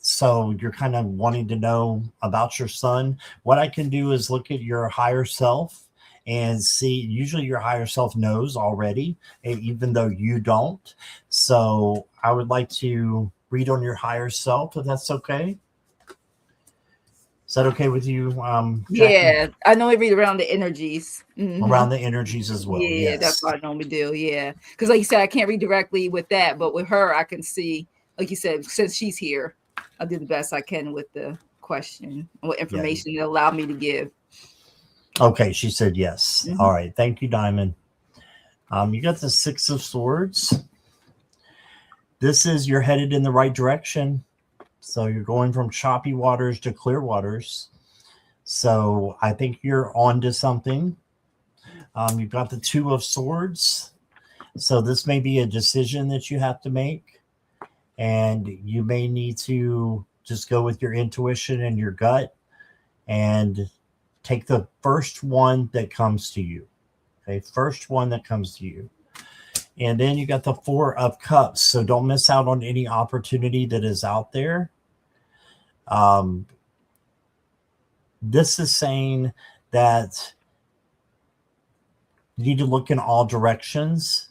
Speaker 1: So you're kind of wanting to know about your son. What I can do is look at your higher self and see. Usually your higher self knows already, even though you don't. So I would like to read on your higher self, if that's okay. Is that okay with you? Jackie?
Speaker 2: Yeah, I know I read around the energies.
Speaker 1: Mm-hmm. Around the energies as well.
Speaker 2: Yeah, yes. That's what I normally do. Yeah, because like you said, I can't read directly with that, but with her, I can see, like you said, since she's here, I do the best I can with the question and what information it allowed me to give.
Speaker 1: Okay, she said yes. Mm-hmm. All right, thank you, Diamond. You got the 6 of Swords. This is you're headed in the right direction. So you're going from choppy waters to clear waters. So I think you're on to something. You've got the 2 of Swords. So this may be a decision that you have to make. And you may need to just go with your intuition and your gut. and take the first one that comes to you. Okay, first one that comes to you. And then you got the Four of Cups. So don't miss out on any opportunity that is out there. This is saying that you need to look in all directions.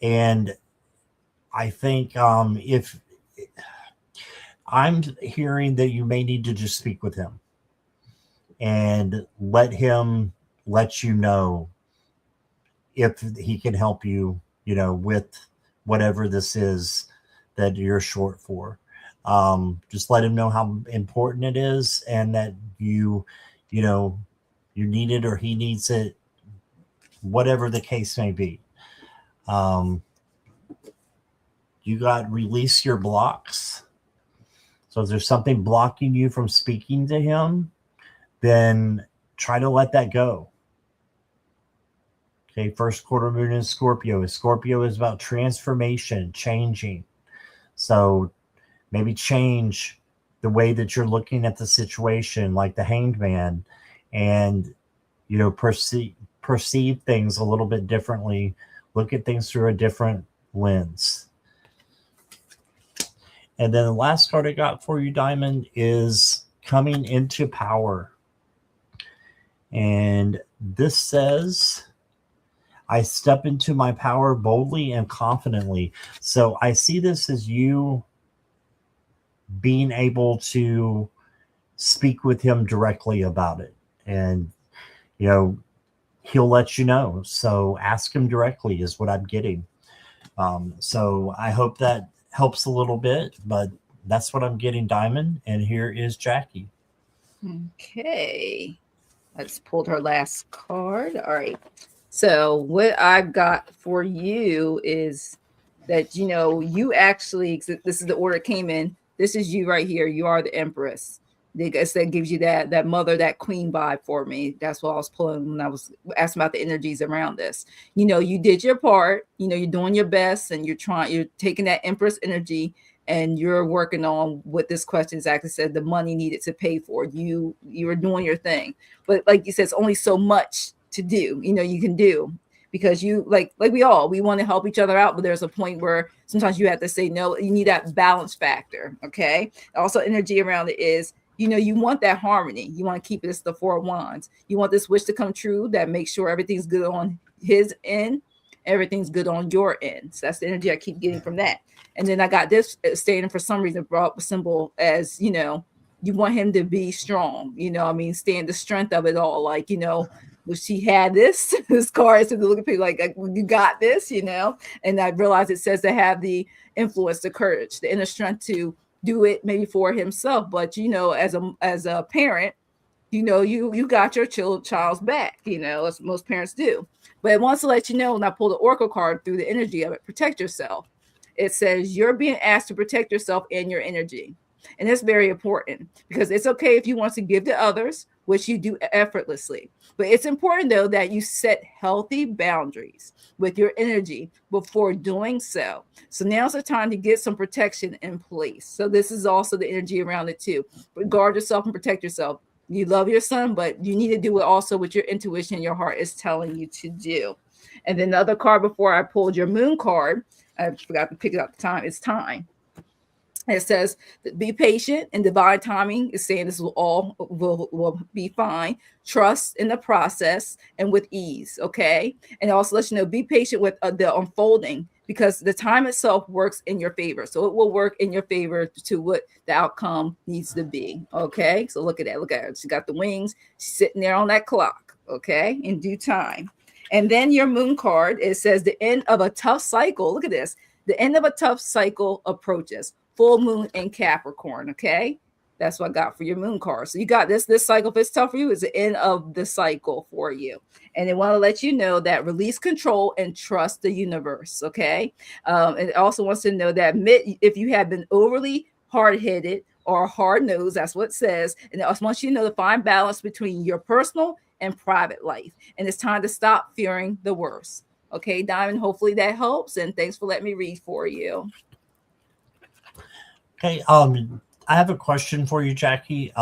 Speaker 1: And I think if I'm hearing that you may need to just speak with him and let him let you know if he can help you, with whatever this is that you're short for. Just let him know how important it is and that you need it or he needs it, whatever the case may be. You got release your blocks. So if there's something blocking you from speaking to him, then try to let that go. Okay, first quarter moon in Scorpio. Scorpio is about transformation, changing. So maybe change the way that you're looking at the situation, like the Hanged Man, and perceive things a little bit differently. Look at things through a different lens. And then the last card I got for you, Diamond, is coming into power. And this says, I step into my power boldly and confidently. So I see this as you being able to speak with him directly about it. And, he'll let you know. So ask him directly is what I'm getting. So I hope that helps a little bit, but that's what I'm getting, Diamond. And here is Jackie.
Speaker 2: Okay. I just pulled her last card. All right. So what I've got for you is that, you actually, this is the order it came in. This is you right here. You are the Empress. I guess that gives you that mother, that queen vibe for me. That's what I was pulling when I was asking about the energies around this. You did your part, you're doing your best and you're taking that Empress energy and you're working on what this question exactly said, the money needed to pay for. You were doing your thing. But like you said, it's only so much to do, you can do, because you like we want to help each other out, but there's a point where sometimes you have to say no. You need that balance factor. Okay. Also, energy around it is, you want that harmony. You want to keep this the Four of Wands. You want this wish to come true that makes sure everything's good on his end, everything's good on your end. So that's the energy I keep getting from that. And then I got this standing for some reason brought a symbol as, you want him to be strong, stand the strength of it all. Like, well, she had this card, so to look at people like you got this, and I realized it says to have the influence, the courage, the inner strength to do it maybe for himself. But, as a parent, you got your child's back, as most parents do. But it wants to let you know, when I pull the Oracle card through the energy of it, protect yourself. It says you're being asked to protect yourself and your energy. And that's very important, because it's okay if you want to give to others, which you do effortlessly. But it's important, though, that you set healthy boundaries with your energy before doing so. So now's the time to get some protection in place. So this is also the energy around it, too. Guard yourself and protect yourself. You love your son, but you need to do it also with your intuition. Your heart is telling you to do. And then the other card before I pulled your moon card, I forgot to pick it up the time. It's time. It says, be patient, and divine timing is saying this will be fine. Trust in the process and with ease, okay? And also let you know, be patient with the unfolding, because the time itself works in your favor. So it will work in your favor to what the outcome needs to be, okay? So look at that. Look at her. She got the wings. She's sitting there on that clock, okay, in due time. And then your moon card, it says the end of a tough cycle. Look at this. The end of a tough cycle approaches. Full moon in Capricorn, okay? That's what I got for your moon card. So you got this cycle. If it's tough for you, it's the end of the cycle for you. And they want to let you know that release control and trust the universe, okay? It also wants to know that if you have been overly hard-headed or hard-nosed, that's what it says. And it also wants you to know to find balance between your personal and private life. And it's time to stop fearing the worst. Okay, Diamond, hopefully that helps. And thanks for letting me read for you.
Speaker 1: Okay, I have a question for you, Jackie.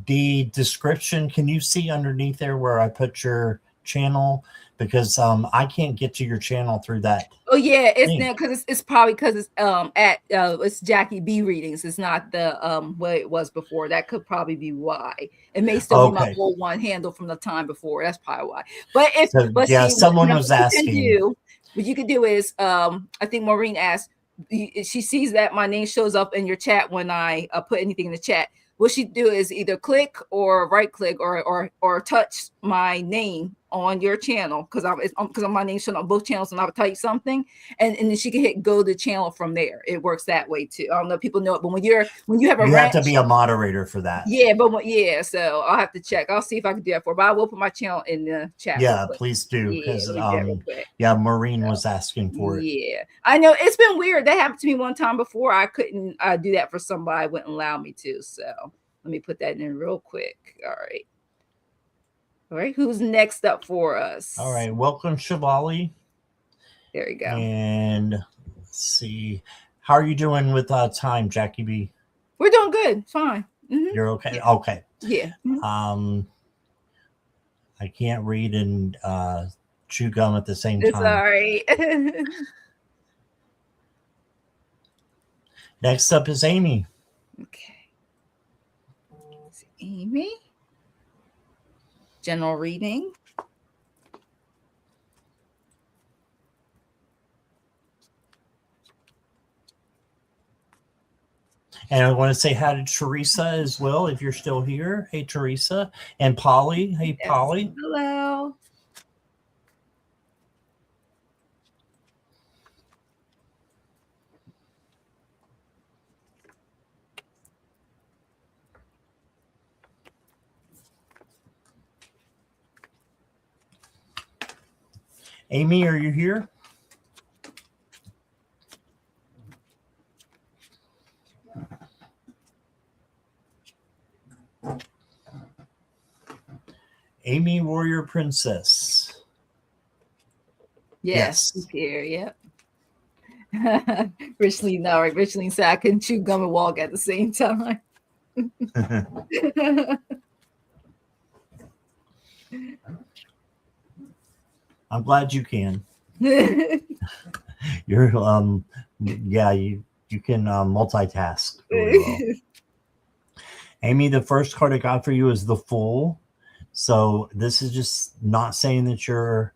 Speaker 1: the description, can you see underneath there where I put your channel? Because I can't get to your channel through that.
Speaker 2: Oh yeah, it's
Speaker 1: link.
Speaker 2: now because it's probably because it's at it's Jackie B readings. It's not the what it was before. That could probably be why. It may still be my
Speaker 1: Okay.
Speaker 2: old one handle from the time before. That's probably why. But if
Speaker 1: So,
Speaker 2: but
Speaker 1: yeah,
Speaker 2: see,
Speaker 1: someone
Speaker 2: now
Speaker 1: was
Speaker 2: what you can
Speaker 1: asking.
Speaker 2: do, what you could do is I think Maureen asked. She sees that my name shows up in your chat when I put anything in the chat. What she do is either click or right click or touch my name on your channel because my name showing on both channels and I would type something and then she can hit go to channel from there. It works that way too. I don't know if people know it, but when you have a
Speaker 1: You
Speaker 2: ranch,
Speaker 1: have to be a moderator for that.
Speaker 2: yeah, but yeah, so I'll have to check. I'll see if I can do that for, but I will put my channel in the chat.
Speaker 1: Yeah, please do,
Speaker 2: Yeah,
Speaker 1: because
Speaker 2: let me do that real quick.
Speaker 1: yeah, Maureen was asking for it.
Speaker 2: Yeah, I know it's been weird. That happened to me one time before. I couldn't do that for somebody, wouldn't allow me to. So let me put that in real quick. All right. All right, who's next up for us?
Speaker 1: All right, welcome, Shivali.
Speaker 2: There you go.
Speaker 1: And let's see, how are you doing with time, Jackie B?
Speaker 2: We're doing good. Fine. Mm-hmm.
Speaker 1: You're okay?
Speaker 2: Yeah.
Speaker 1: Okay.
Speaker 2: Yeah. Mm-hmm.
Speaker 1: I can't read and chew gum at the same
Speaker 2: It's
Speaker 1: time.
Speaker 2: all right.
Speaker 1: Next up is Amy.
Speaker 2: Okay. It's Amy. General reading.
Speaker 1: And I want to say hi to Teresa as well, if you're still here. Hey, Teresa. And Polly. Hey,
Speaker 2: Yes.
Speaker 1: Polly.
Speaker 2: Hello.
Speaker 1: Amy, are you here? Amy, Warrior Princess.
Speaker 2: Yes. He's here. Yep. Richleen, no, right? Richleen said I can chew gum and walk at the same time.
Speaker 1: I'm glad you can. You're yeah, you can multitask really well. Amy, the first card I got for you is the Fool. So this is just not saying that you're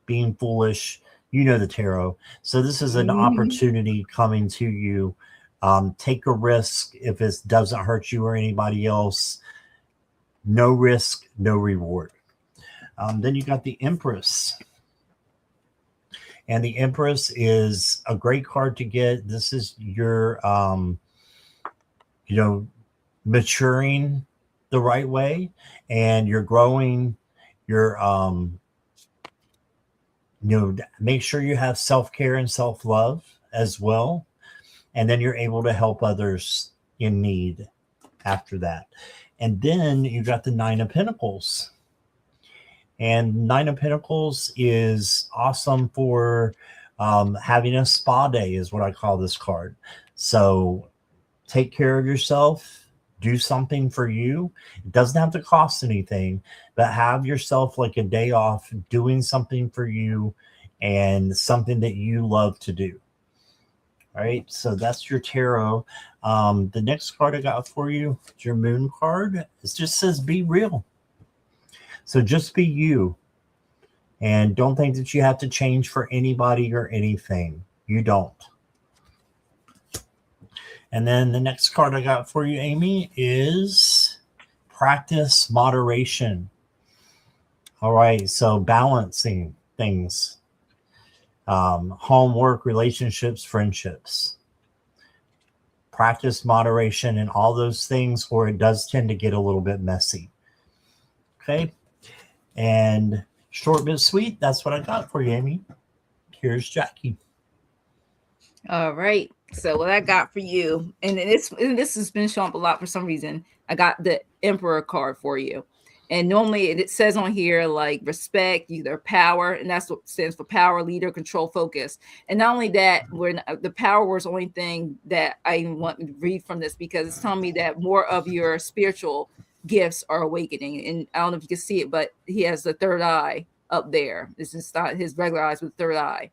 Speaker 1: being foolish. You know the tarot. So this is an opportunity coming to you. Take a risk if it doesn't hurt you or anybody else. No risk, no reward. Then you got the Empress. And the Empress is a great card to get. This is your, maturing the right way, and you're growing. You're, make sure you have self-care and self-love as well. And then you're able to help others in need after that. And then you got the Nine of Pentacles. And Nine of Pentacles is awesome for having a spa day is what I call this card. So take care of yourself, do something for you. It doesn't have to cost anything, but have yourself like a day off doing something for you and something that you love to do. All right, so that's your tarot. The next card I got for you is your Moon card. It just says be real. So just be you, and don't think that you have to change for anybody or anything. You don't. And then the next card I got for you, Amy, is practice moderation. All right, so balancing things. Homework, relationships, friendships. Practice moderation and all those things, or it does tend to get a little bit messy. Okay. And short but sweet, that's what I got for you, Amy. Here's Jackie.
Speaker 2: All right. So what I got for you, and this has been shown up a lot for some reason. I got the Emperor card for you. And normally it says on here like respect, either power, and that's what stands for power, leader, control, focus. And not only that, the power was the only thing that I want to read from this because it's telling me that more of your spiritual gifts are awakening. And I don't know if you can see it, but he has the third eye up there. This is not his regular eyes with third eye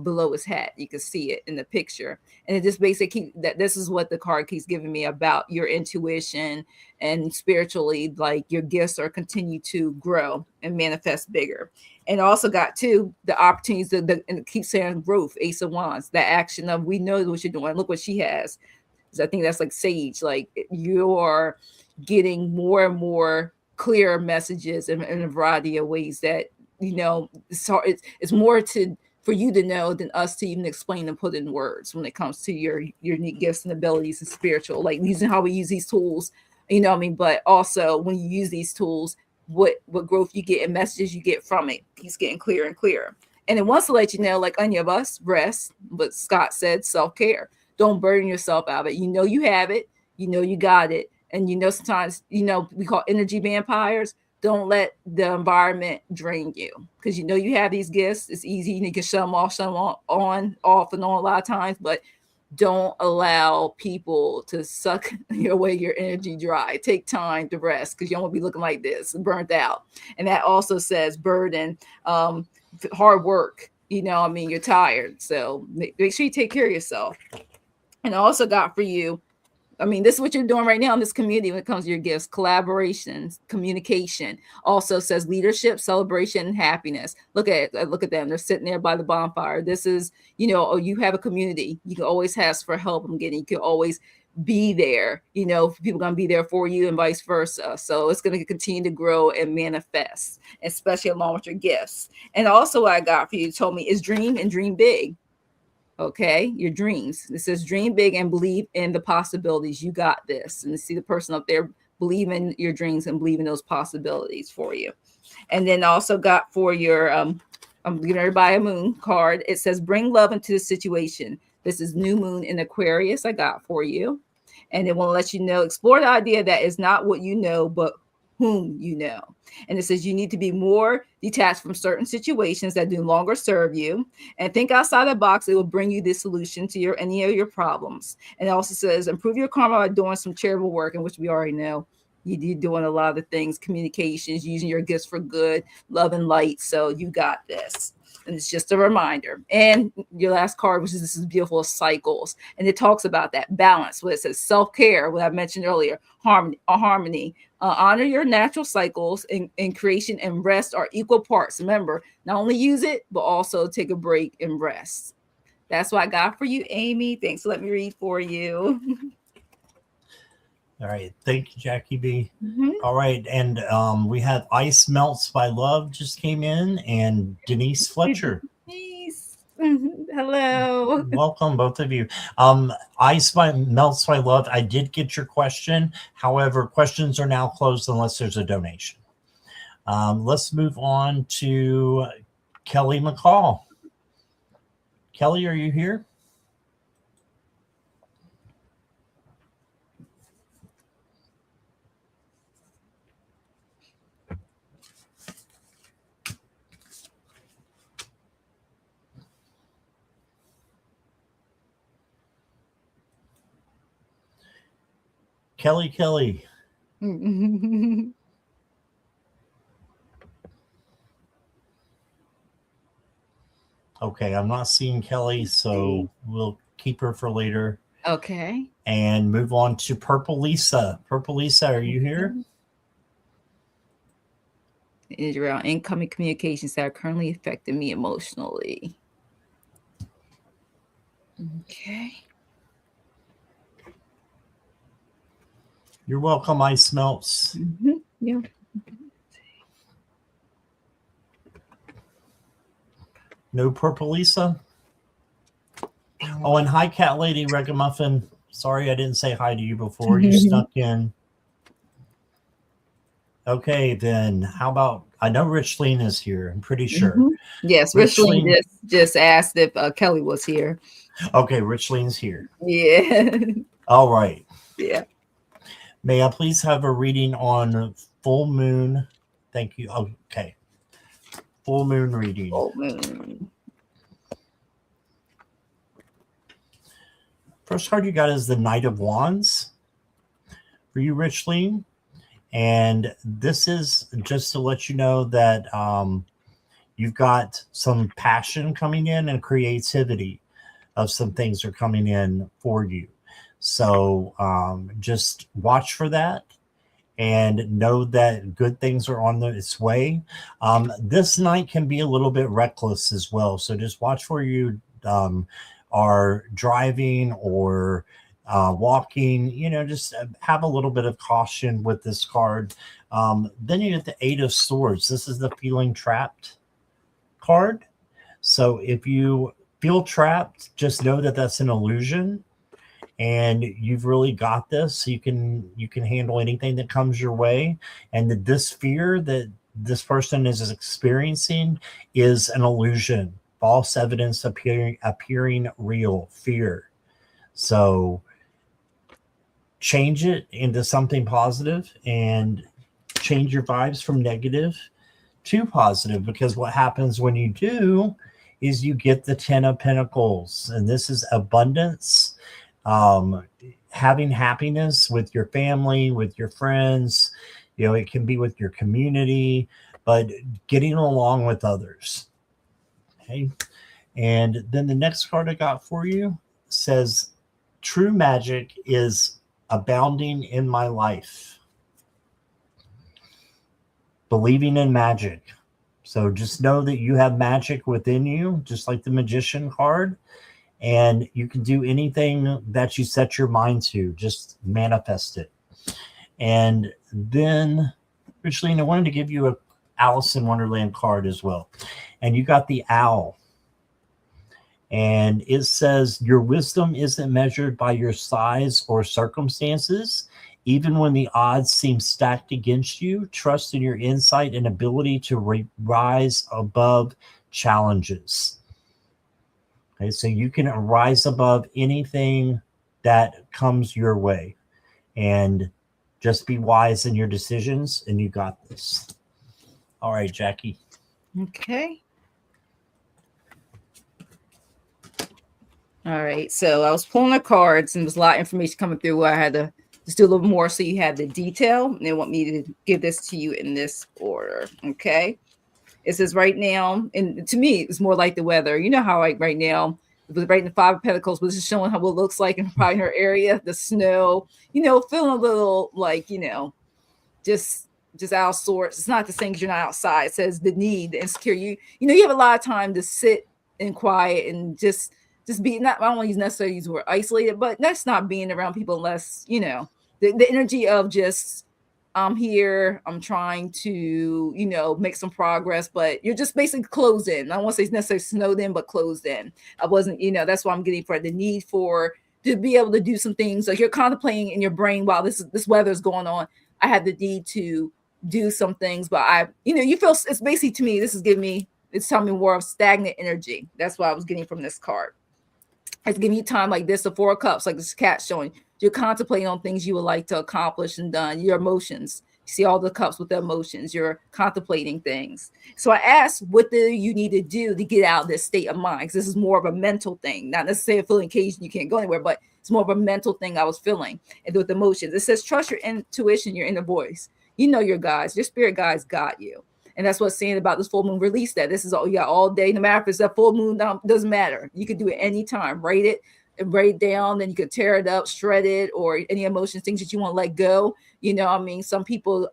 Speaker 2: below his hat. You can see it in the picture. And it just basically that this is what the card keeps giving me about your intuition and spiritually, like your gifts are continue to grow and manifest bigger. And also got too the opportunities and it keeps saying growth, Ace of Wands, that action of we know what you're doing. Look what she has. I think that's like sage, like you are getting more and more clear messages in a variety of ways that, you know, it's more for you to know than us to even explain and put in words when it comes to your unique gifts and abilities and spiritual, like using how we use these tools, you know what I mean? But also when you use these tools, what growth you get and messages you get from it keeps getting clearer and clearer. And it wants to let you know, like any of us, rest, but Scott said self-care. Don't burden yourself out of it. You know you have it, you know you got it. And you know, sometimes, you know, we call energy vampires. Don't let the environment drain you because you know you have these gifts. It's easy. You can shut them off, on, off and on a lot of times, but don't allow people to suck away your energy dry. Take time to rest because you don't want to be looking like this, burnt out. And that also says burden, hard work. You know, I mean, you're tired. So make sure you take care of yourself. And I also got for you, I mean, this is what you're doing right now in this community when it comes to your gifts, collaborations, communication. Also says leadership, celebration, and happiness. Look at them. They're sitting there by the bonfire. This is, you know, oh, you have a community. You can always ask for help. You can always be there. You know, people are going to be there for you and vice versa. So it's going to continue to grow and manifest, especially along with your gifts. And also what I got for you told me is dream and dream big. Okay, your dreams. It says dream big and believe in the possibilities. You got this. And see the person up there, believe in your dreams and believe in those possibilities for you. And then also got for your I'm giving everybody a moon card. It says bring love into the situation. This is new moon in Aquarius I got for you. And it will let you know, explore the idea that is not what you know, but whom you know. And it says you need to be more detached from certain situations that no longer serve you and think outside the box. It will bring you the solution to any of your problems. And it also says improve your karma by doing some charitable work, in which we already know you're doing a lot of the things, communications, using your gifts for good, love and light. So you got this. And it's just a reminder. And your last card, which is this is beautiful, cycles. And it talks about that balance, where it says self-care, what I mentioned earlier, harmony. Honor your natural cycles in creation and rest are equal parts. Remember, not only use it, but also take a break and rest. That's what I got for you, Amy. Thanks for letting me read for you.
Speaker 1: All right. Thank you, Jackie B. Mm-hmm. All right. And we have Ice Melts by Love just came in and Denise Fletcher.
Speaker 2: Denise. Hello.
Speaker 1: Welcome, both of you. Ice Melts by Love. I did get your question. However, questions are now closed unless there's a donation. Let's move on to Kelly McCall. Kelly, are you here? Kelly. Okay, I'm not seeing Kelly, so we'll keep her for later.
Speaker 2: Okay.
Speaker 1: And move on to Purple Lisa. Purple Lisa, are you here?
Speaker 2: Is around incoming communications that are currently affecting me emotionally. Okay.
Speaker 1: You're welcome, Ice Melts.
Speaker 2: Mm-hmm. Yeah.
Speaker 1: No Purple Lisa? Oh, and hi, Cat Lady Ragamuffin. Sorry I didn't say hi to you before. You snuck in. Okay, then how about, I know Richleen is here. I'm pretty sure.
Speaker 2: Mm-hmm. Yes, Richleen just asked if Kelly was here.
Speaker 1: Okay, Richleen's here.
Speaker 2: Yeah.
Speaker 1: All right.
Speaker 2: Yeah.
Speaker 1: May I please have a reading on full moon? Thank you. Okay. Full moon reading.
Speaker 2: Full moon.
Speaker 1: First card you got is the Knight of Wands. For you, Richleen, And this is just to let you know that you've got some passion coming in and creativity of some things are coming in for you. So just watch for that and know that good things are on its way. This night can be a little bit reckless as well. So just watch where you are driving or walking, just have a little bit of caution with this card. Then you get the Eight of Swords. This is the feeling trapped card. So if you feel trapped, just know that that's an illusion and you've really got this. You can handle anything that comes your way, and that this fear that this person is experiencing is an illusion, false evidence appearing real fear. So change it into something positive and change your vibes from negative to positive, because what happens when you do is you get the 10 of Pentacles, and this is abundance, having happiness with your family, with your friends, it can be with your community, but getting along with others. Okay. And then the next card I got for you says, true magic is abounding in my life. Believing in magic. So just know that you have magic within you, just like the Magician card, and you can do anything that you set your mind to. Just manifest it. And then, Richline, I wanted to give you a Alice in Wonderland card as well. And you got the Owl. And it says, your wisdom isn't measured by your size or circumstances. Even when the odds seem stacked against you, trust in your insight and ability to rise above challenges. Okay, so you can rise above anything that comes your way, and just be wise in your decisions, and you got this. All right, Jackie.
Speaker 2: Okay. All right. So I was pulling the cards, and there's a lot of information coming through where I had to just do a little more so you have the detail. And they want me to give this to you in this order. Okay. It says right now, and to me, it's more like the weather. You know how like right now, right in the Five of Pentacles, was just showing how what it looks like in probably her area, the snow, feeling a little like, just out of sorts. It's not the same because you're not outside. It says the need, the insecurity. You have a lot of time to sit and quiet and just be, not, I don't want to necessarily use the word isolated, but that's not being around people unless, the energy of just, I'm here, I'm trying to, make some progress, but you're just basically closed in. I don't want to say necessarily snowed in, but closed in. I wasn't, that's what I'm getting for the need to be able to do some things. Like you're contemplating in your brain while this weather is going on. I had the need to do some things, but you feel it's basically, to me, it's telling me more of stagnant energy. That's what I was getting from this card. It's giving you time like this, the Four of Cups, like this cat showing. You're contemplating on things you would like to accomplish and done. Your emotions. You see all the cups with the emotions. You're contemplating things. So I asked, what do you need to do to get out of this state of mind? Because this is more of a mental thing, not necessarily a feeling occasion you can't go anywhere, but it's more of a mental thing I was feeling. And with emotions, it says, trust your intuition, your inner voice. You know your guides, your spirit guides got you. And that's what's saying about this full moon. Release that. This is all you got all day. No matter if it's a full moon, doesn't matter. You could do it anytime. Write it and write it down. Then you could tear it up, shred it, or any emotions, things that you want to let go. Some people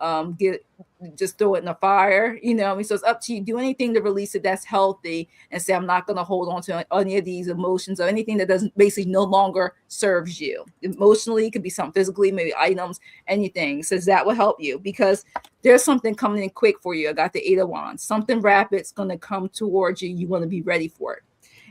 Speaker 2: just throw it in the fire. So it's up to you. Do anything to release it that's healthy and say, I'm not going to hold on to any of these emotions or anything that doesn't basically no longer serves you. Emotionally, it could be something physically, maybe items, anything. Says that will help you because there's something coming in quick for you. I got the Eight of Wands. Something rapid's going to come towards you. You want to be ready for it.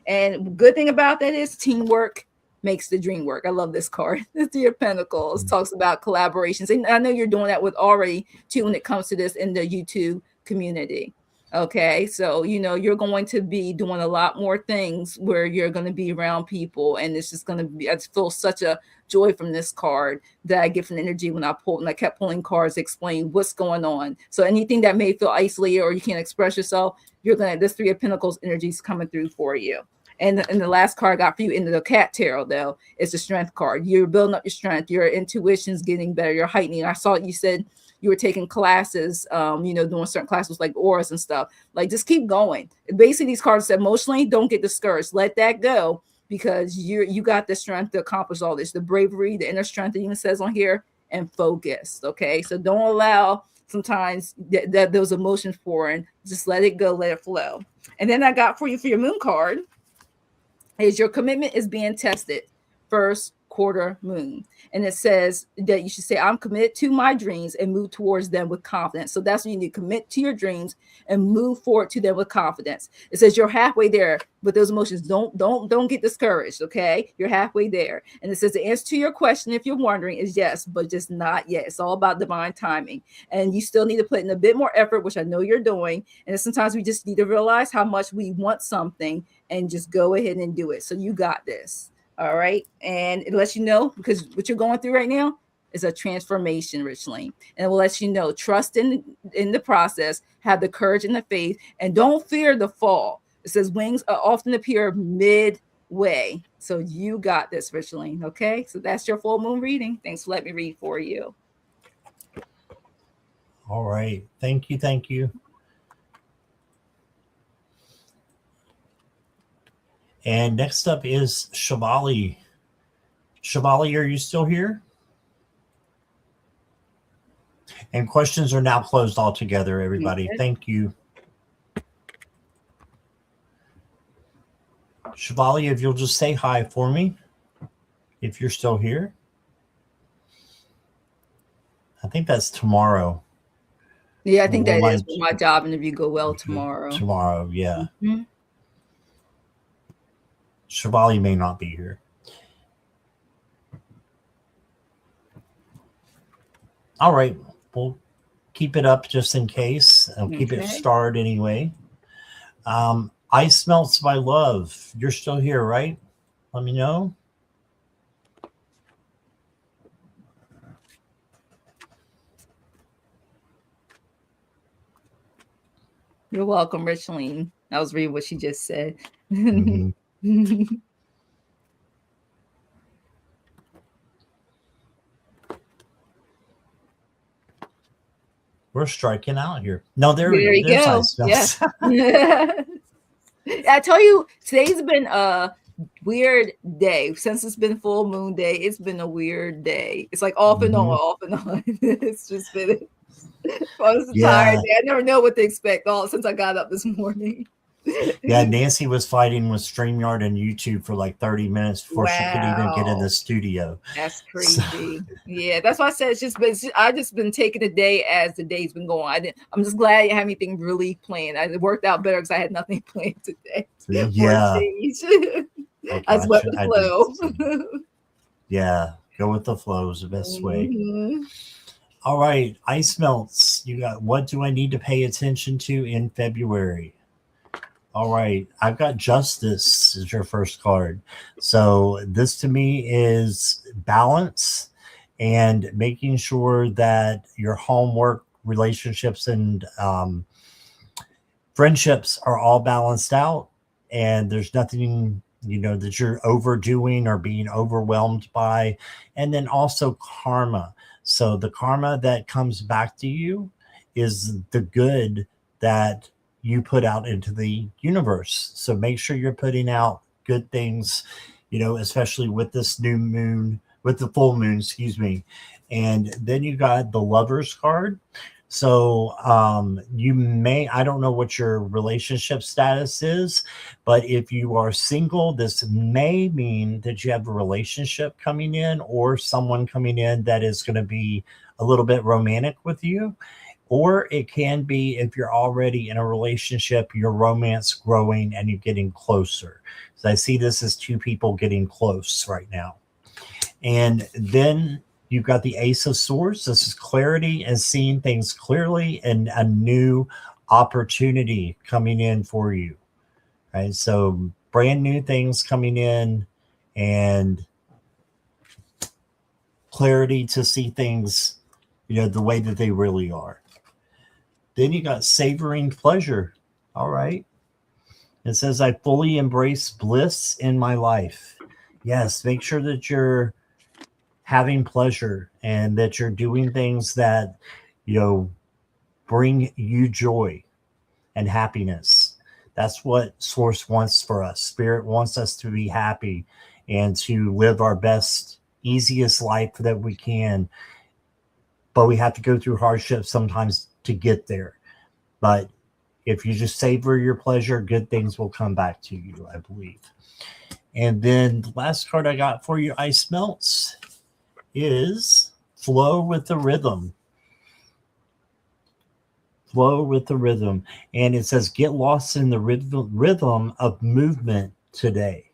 Speaker 2: And good thing about that is teamwork makes the dream work. I love this card. The Three of Pentacles talks about collaborations. And I know you're doing that with already too when it comes to this in the YouTube community. Okay. So, you're going to be doing a lot more things where you're going to be around people. And it's just going to be, I just feel such a joy from this card that I get from the energy when I kept pulling cards to explain what's going on. So anything that may feel isolated or you can't express yourself, this Three of Pentacles energy is coming through for you. And the last card I got for you in the cat tarot, though, is the strength card. You're building up your strength. Your intuition's getting better. You're heightening. I saw you said you were taking classes, doing certain classes like auras and stuff. Like, just keep going. Basically, these cards said emotionally, don't get discouraged. Let that go, because you got the strength to accomplish all this. The bravery, the inner strength that even says on here, and focus. Okay, so don't allow sometimes that those emotions foreign. Just let it go, let it flow. And then I got for you for your moon card is your commitment is being tested. First quarter moon. And it says that you should say, I'm committed to my dreams and move towards them with confidence. So that's when you need to commit to your dreams and move forward to them with confidence. It says you're halfway there, but those emotions don't get discouraged. Okay, you're halfway there. And it says the answer to your question, if you're wondering, is yes, but just not yet. It's all about divine timing, and you still need to put in a bit more effort, which I know you're doing. And sometimes we just need to realize how much we want something and just go ahead and do it. So you got this. All right. And it lets you know, because what you're going through right now is a transformation, Richling. And it will let you know, trust in the process, have the courage and the faith, and don't fear the fall. It says wings often appear midway. So you got this, Richling. Okay. So that's your full moon reading. Thanks for letting me read for you.
Speaker 1: All right. Thank you. Thank you. And next up is Shivali. Shivali, are you still here? And questions are now closed altogether, everybody.
Speaker 2: Okay.
Speaker 1: Thank you. Shivali, if you'll just say hi for me, if you're still here. I think that's tomorrow.
Speaker 2: Yeah, I think that is for my job interview go well tomorrow.
Speaker 1: Tomorrow, yeah. Mm-hmm. Shivali may not be here. All right. We'll keep it up just in case. I'll keep it starred anyway. Ice Melts by Love. You're still here, right? Let me know.
Speaker 2: You're welcome, Richling. I was reading what she just said. Mm-hmm.
Speaker 1: We're striking out here. No, there
Speaker 2: you go. Yes. I tell you, today's been a weird day. Since it's been full moon day, it's been a weird day. It's like off and on, off and on. It's just been tired day. I never know what to expect since I got up this morning.
Speaker 1: Yeah, Nancy was fighting with StreamYard and YouTube for like 30 minutes before she could even get in the studio.
Speaker 2: That's crazy. So. Yeah, that's why I said I just been taking the day as the day's been going. I'm just glad I didn't have anything really planned. It worked out better because I had nothing planned today.
Speaker 1: Yeah.
Speaker 2: I just went with the flow.
Speaker 1: Yeah, go with the flow is the best way. All right, Ice Melts. You got what do I need to pay attention to in February? All right, I've got Justice as your first card. So this to me is balance and making sure that your homework, relationships, and friendships are all balanced out, and there's nothing that you're overdoing or being overwhelmed by. And then also karma. So the karma that comes back to you is the good that you put out into the universe. So make sure you're putting out good things, especially with this new moon, with the full moon, excuse me. And then you got the Lover's card. So I don't know what your relationship status is, but if you are single, this may mean that you have a relationship coming in or someone coming in that is going to be a little bit romantic with you. Or it can be if you're already in a relationship, your romance growing and you're getting closer. So I see this as two people getting close right now. And then you've got the Ace of Swords. This is clarity and seeing things clearly and a new opportunity coming in for you. Right? So brand new things coming in and clarity to see things, the way that they really are. Then you got savoring pleasure. All right. It says, I fully embrace bliss in my life. Yes, make sure that you're having pleasure and that you're doing things that, bring you joy and happiness. That's what Source wants for us. Spirit wants us to be happy and to live our best, easiest life that we can. But we have to go through hardships sometimes to get there. But if you just savor your pleasure, good things will come back to you, I believe. And then the last card I got for you, Ice Melts, is Flow with the Rhythm. Flow with the rhythm. And it says, get lost in the rhythm of movement today.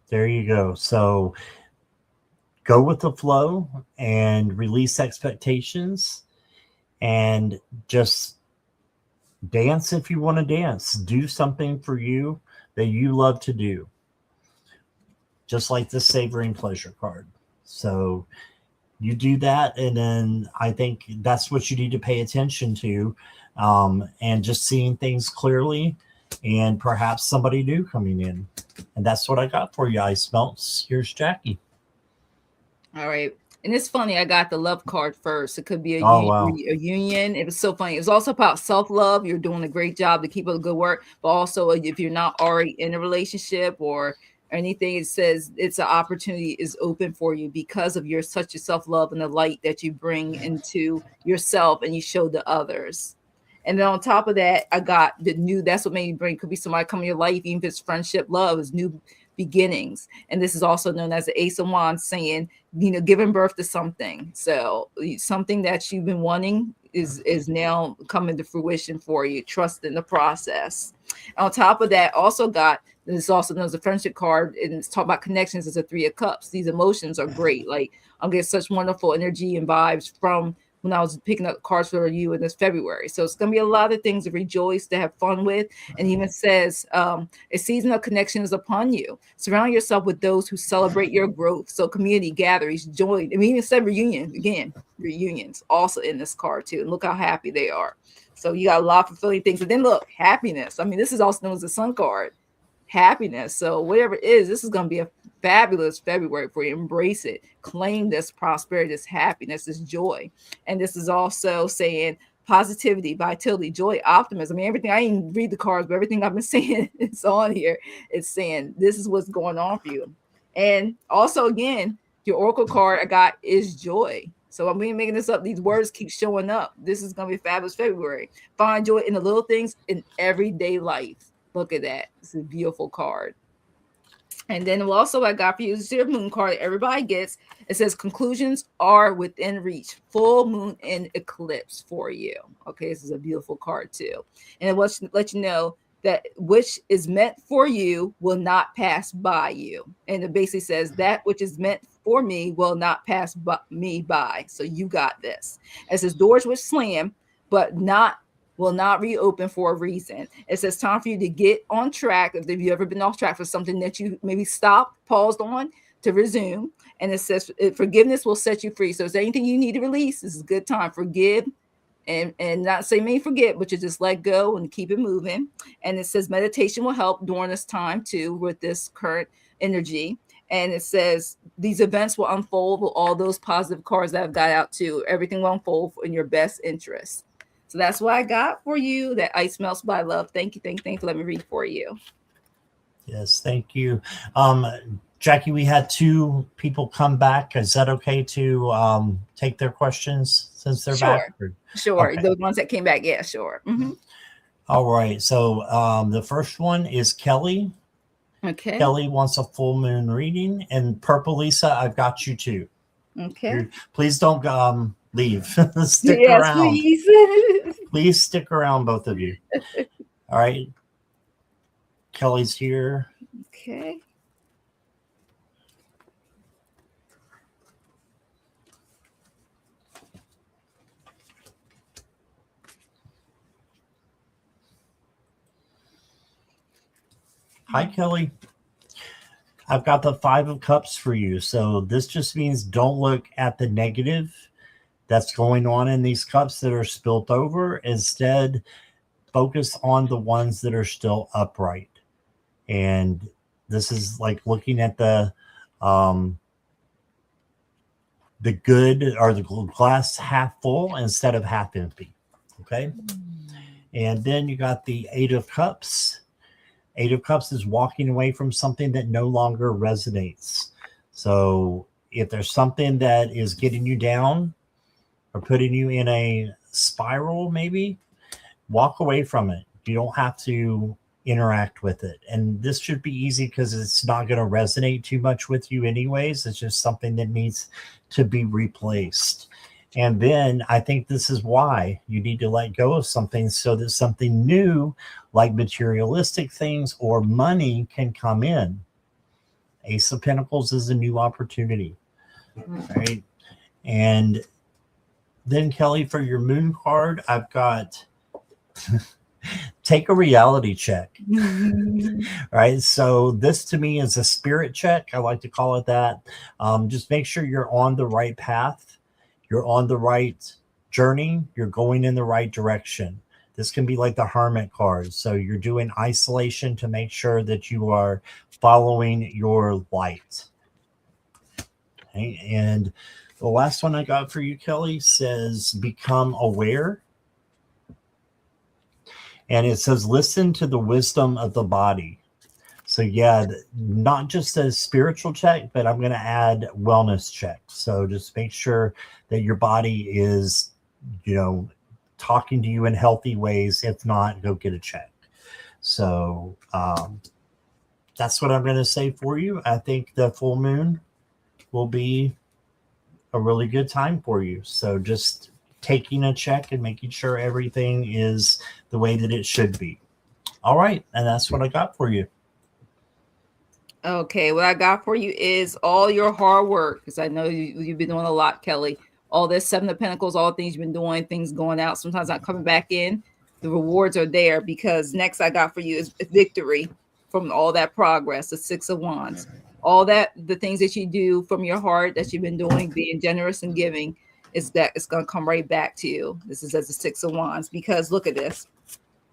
Speaker 1: There you go. So go with the flow and release expectations and just dance if you want to dance. Do something for you that you love to do. Just like the Savoring Pleasure card. So you do that, and then I think that's what you need to pay attention to, and just seeing things clearly, and perhaps somebody new coming in. And that's what I got for you, Ice Melts. Here's Jackie.
Speaker 2: All right. And it's funny, I got the love card first. It could be a union. It was so funny. It was also about self-love. You're doing a great job to keep up the good work. But also, if you're not already in a relationship or anything, it says it's an opportunity is open for you because of your such a self-love and the light that you bring into yourself and you show to others. And then on top of that, I got the new, that's what made me bring, could be somebody come in your life, even if it's friendship, love, is new beginnings. And this is also known as the Ace of Wands, saying, giving birth to something. So something that you've been wanting is now coming to fruition for you. Trust in the process. On top of that, also got, this also known as a friendship card, and it's talking about connections as a 3 of Cups. These emotions are great. Like, I'm getting such wonderful energy and vibes from when I was picking up cards for you in this February. So it's going to be a lot of things to rejoice, to have fun with. And even says, a season of connection is upon you. Surround yourself with those who celebrate your growth. So community gatherings, join. I mean, even said reunion, again, reunions also in this card too. And look how happy they are. So you got a lot of fulfilling things. And then look, happiness. I mean, this is also known as the Sun card. Happiness. So whatever it is, this is going to be a fabulous February for you. Embrace it. Claim this prosperity, this happiness, this joy. And this is also saying positivity, vitality, joy, optimism. I mean, everything, I didn't read the cards, but everything I've been saying is on here. It's saying this is what's going on for you. And also, again, your Oracle card I got is joy. So I'm making this up. These words keep showing up. This is going to be fabulous February. Find joy in the little things in everyday life. Look at that. It's a beautiful card. And then also I got for you is your moon card everybody gets. It says conclusions are within reach. Full moon and eclipse for you. Okay, this is a beautiful card too. And it wants to let you know that which is meant for you will not pass by you. And it basically says that which is meant for me will not pass me by. So you got this. It says doors which slam, but will not reopen for a reason. It says time for you to get on track. If you've ever been off track for something that you maybe stopped, paused on, to resume. And it says forgiveness will set you free. So is there anything you need to release? This is a good time. Forgive and not say may forget, but you just let go and keep it moving. And it says meditation will help during this time too with this current energy. And it says these events will unfold with all those positive cards that I've got out too. Everything will unfold in your best interest. So that's what I got for you. That Ice Melts by Love. Thank you for letting me read for you.
Speaker 1: Yes, thank you. Jackie, we had 2 people come back. Is that okay to take their questions since they're back?
Speaker 2: Sure. Okay. The ones that came back, yeah, sure. Mm-hmm.
Speaker 1: All right. So the first one is Kelly.
Speaker 2: Okay.
Speaker 1: Kelly wants a full moon reading. And Purple Lisa, I've got you too.
Speaker 2: Okay.
Speaker 1: Please don't leave. Stick around. Please stick around, both of you. All right. Kelly's here.
Speaker 2: Okay.
Speaker 1: Hi, Kelly. I've got the 5 of Cups for you. So this just means don't look at the negative that's going on in these cups that are spilt over. Instead, focus on the ones that are still upright. And this is like looking at the good, or the glass half full instead of half empty. Okay. And then you got the Eight of Cups. Eight of Cups is walking away from something that no longer resonates. So if there's something that is getting you down or putting you in a spiral, maybe walk away from it. You don't have to interact with it. And this should be easy because it's not going to resonate too much with you anyways. It's just something that needs to be replaced. And then I think this is why you need to let go of something, so that something new, like materialistic things or money, can come in. Ace of Pentacles is a new opportunity, right? And then, Kelly, for your moon card, I've got take a reality check. Right. So this to me is a spirit check. I like to call it that. Just make sure you're on the right path. You're on the right journey. You're going in the right direction. This can be like the Hermit card. So you're doing isolation to make sure that you are following your light. Okay. And the last one I got for you, Kelly, says become aware. And it says listen to the wisdom of the body. So yeah, not just a spiritual check, but I'm going to add wellness check. So just make sure that your body is, talking to you in healthy ways. If not, go get a check. So that's what I'm going to say for you. I think the full moon will be a really good time for you. So just taking a check and making sure everything is the way that it should be. All right. And that's what I got for you.
Speaker 2: Okay, what I got for you is all your hard work, because I know you've been doing a lot, Kelly. All this Seven of Pentacles, all the things you've been doing, things going out, sometimes not coming back in. The rewards are there, because next I got for you is victory from all that progress, the Six of Wands. All that, the things that you do from your heart that you've been doing, being generous and giving, is that it's going to come right back to you. This is as the Six of Wands, because look at this.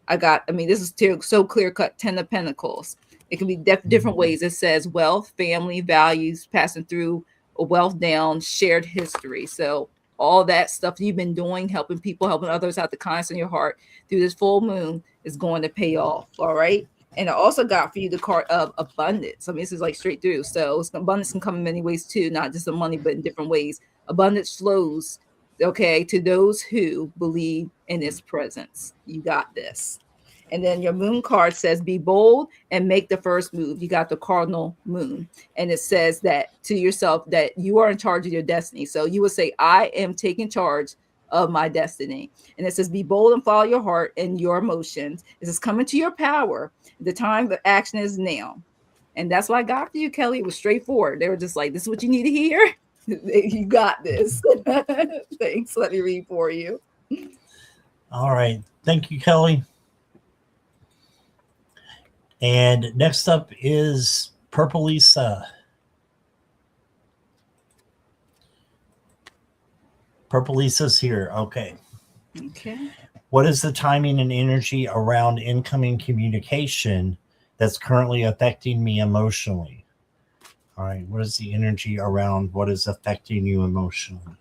Speaker 2: This is so clear cut. 10 of Pentacles. It can be different ways. It says wealth, family, values, passing through a wealth down, shared history. So all that stuff you've been doing, helping people, helping others out, the kindness in your heart through this full moon is going to pay off. All right. And I also got for you the card of abundance. This is like straight through. So abundance can come in many ways too, not just the money, but in different ways. Abundance flows, okay, to those who believe in its presence. You got this. And then your moon card says, be bold and make the first move. You got the cardinal moon. And it says that to yourself that you are in charge of your destiny. So you would say, I am taking charge of my destiny. And it says, be bold and follow your heart and your emotions. It says, come into your power. The time of action is now. And that's what I got for you, Kelly. It was straightforward. They were just like, this is what you need to hear. You got this. Thanks. Let me read for you.
Speaker 1: All right. Thank you, Kelly. And next up is Purple Lisa. Purple Lisa's here. Okay.
Speaker 2: Okay.
Speaker 1: What is the timing and energy around incoming communication that's currently affecting me emotionally? All right. What is the energy around what is affecting you emotionally?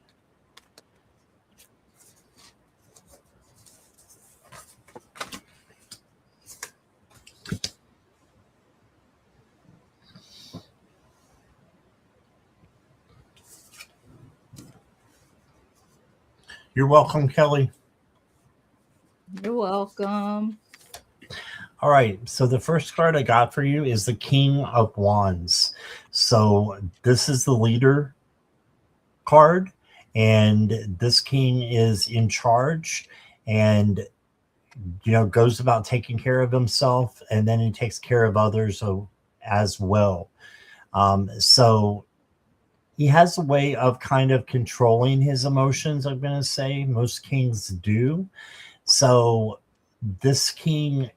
Speaker 1: You're welcome, Kelly.
Speaker 2: You're welcome.
Speaker 1: All right. So the first card I got for you is the King of Wands. So this is the leader card, and this king is in charge and, goes about taking care of himself, and then he takes care of others as well. So he has a way of kind of controlling his emotions, I'm going to say. Most kings do. So this king,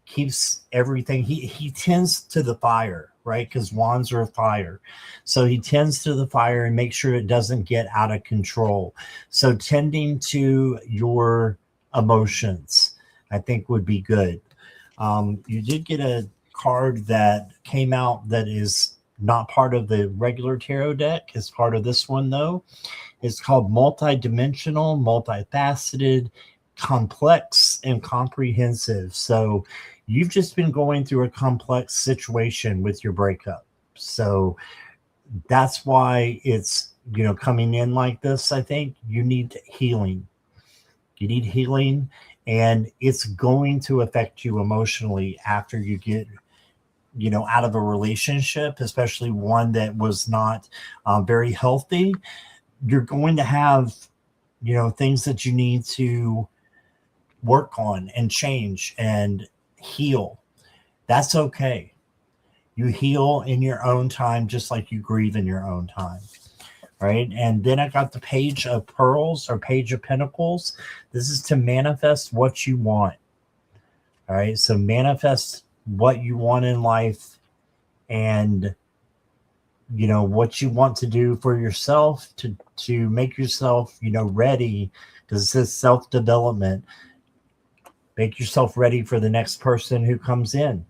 Speaker 1: keeps everything. He tends to the fire, right? Because wands are fire. So he tends to the fire and makes sure it doesn't get out of control. So tending to your emotions, I think would be good. You did get a card that came out that is not part of the regular tarot deck. It's part of this one, though. It's called multidimensional, multifaceted, complex, and comprehensive. So you've just been going through a complex situation with your breakup. So that's why it's, coming in like this. I think you need healing. You need healing, and it's going to affect you emotionally after you get out of a relationship, especially one that was not very healthy. You're going to have things that you need to work on and change and heal. That's okay. You heal in your own time, just like you grieve in your own time. Right. And then I got the Page of Pearls or Page of Pentacles. This is to manifest what you want. All right. So manifest what you want in life, and what you want to do for yourself to make yourself ready, because it says self-development. Make yourself ready for the next person who comes in.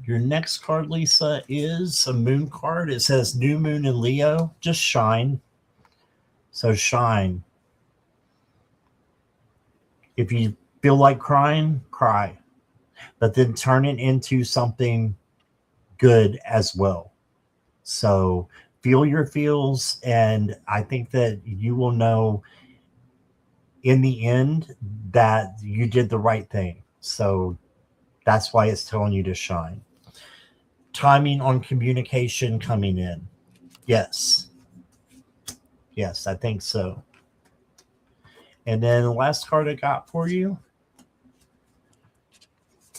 Speaker 1: Your next card, Lisa, is a moon card. It says new moon in Leo. Just shine. So shine. If you feel like crying, cry. But then turn it into something good as well. So feel your feels, and I think that you will know in the end that you did the right thing. So that's why it's telling you to shine. Timing on communication coming in. Yes. Yes, I think so. And then the last card I got for you,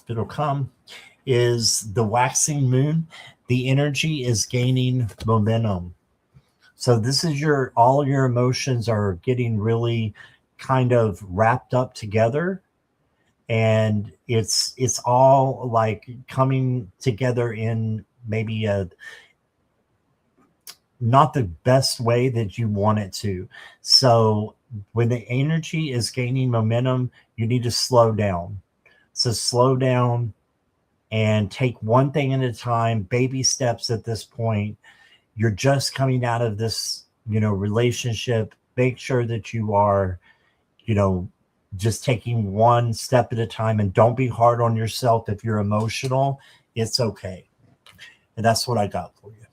Speaker 1: it'll come, is the waxing moon. The energy is gaining momentum. So this is all your emotions are getting really kind of wrapped up together. And it's all like coming together in maybe not the best way that you want it to. So when the energy is gaining momentum, you need to slow down. So slow down and take one thing at a time, baby steps at this point. You're just coming out of this, relationship. Make sure that you are, just taking one step at a time, and don't be hard on yourself. If you're emotional, it's okay. And that's what I got for you.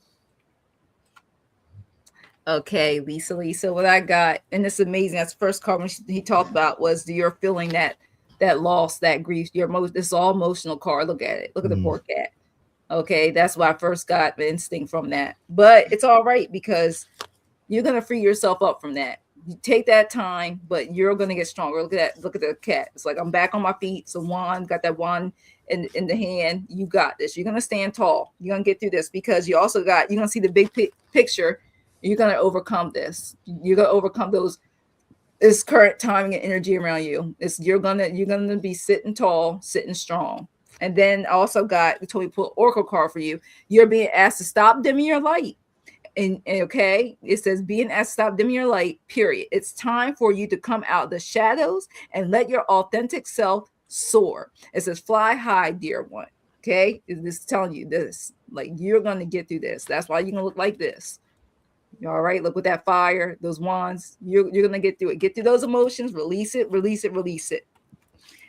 Speaker 2: Okay, Lisa, what I got, and it's amazing. That's the first card he talked about was you're feeling that loss, that grief, this is all emotional card. Look at it. Look at the poor cat. Okay, that's why I first got the instinct from that. But it's all right, because you're going to free yourself up from that. You take that time, but you're going to get stronger. Look at that. Look at the cat. It's like, I'm back on my feet. So wand, got that wand in the hand. You got this. You're going to stand tall. You're going to get through this, because you're going to see the big picture. You're going to overcome this. You're going to overcome this current timing and energy around you. You're going to be sitting tall, sitting strong. And then I also got, we told me to pull an oracle card for you. You're being asked to stop dimming your light. And okay, it says being asked to stop dimming your light, period. It's time for you to come out of the shadows and let your authentic self soar. It says fly high, dear one. Okay, it's telling you this, like, you're going to get through this. That's why you're going to look like this. All right, look with that fire, those wands, you're going to get through it. Get through those emotions, release it.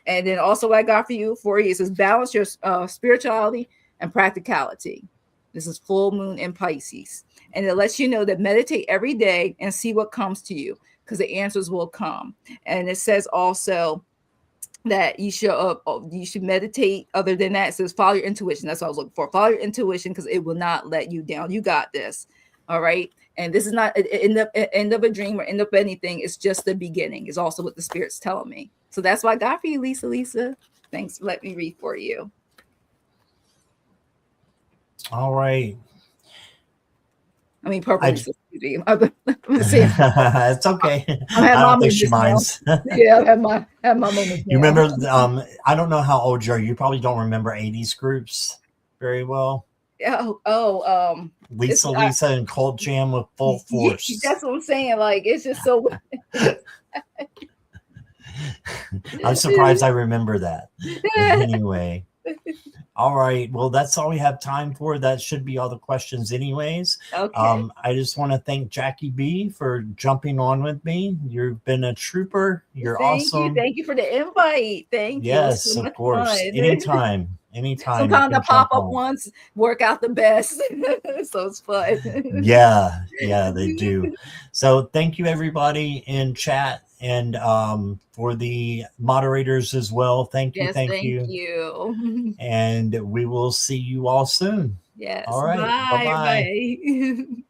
Speaker 2: And then also what I got for you, it says balance your spirituality and practicality. This is full moon in Pisces. And it lets you know that meditate every day and see what comes to you, because the answers will come. And it says also that you should meditate. Other than that, it says follow your intuition. That's what I was looking for. Follow your intuition, because it will not let you down. You got this. All right. And this is not an end of a dream or end of anything. It's just the beginning. Is also what the Spirit's telling me. So that's what I got for you, Lisa. Thanks for letting me read for you.
Speaker 1: All right.
Speaker 2: I mean, purple.
Speaker 1: It's okay. I don't think she minds.
Speaker 2: Yeah, I have my moments.
Speaker 1: You remember? I don't know how old you are. You probably don't remember 80s groups very well. Lisa and Cold Jam with Full Force.
Speaker 2: That's what I'm saying. Like, it's just so.
Speaker 1: I'm surprised I remember that. Anyway. All right. Well, that's all we have time for. That should be all the questions anyways.
Speaker 2: Okay.
Speaker 1: I just want to thank Jackie B for jumping on with me. You've been a trooper. You're awesome.
Speaker 2: Thank you for the invite. Thank you.
Speaker 1: Yes,
Speaker 2: So
Speaker 1: of course.
Speaker 2: fun.
Speaker 1: Anytime.
Speaker 2: Sometimes the pop-up ones work out the best. So it's fun.
Speaker 1: Yeah, they do. So thank you everybody in chat, and for the moderators as well. Thank you. Thank you. And we will see you all soon.
Speaker 2: Yes.
Speaker 1: All right. Bye-bye.
Speaker 2: Bye.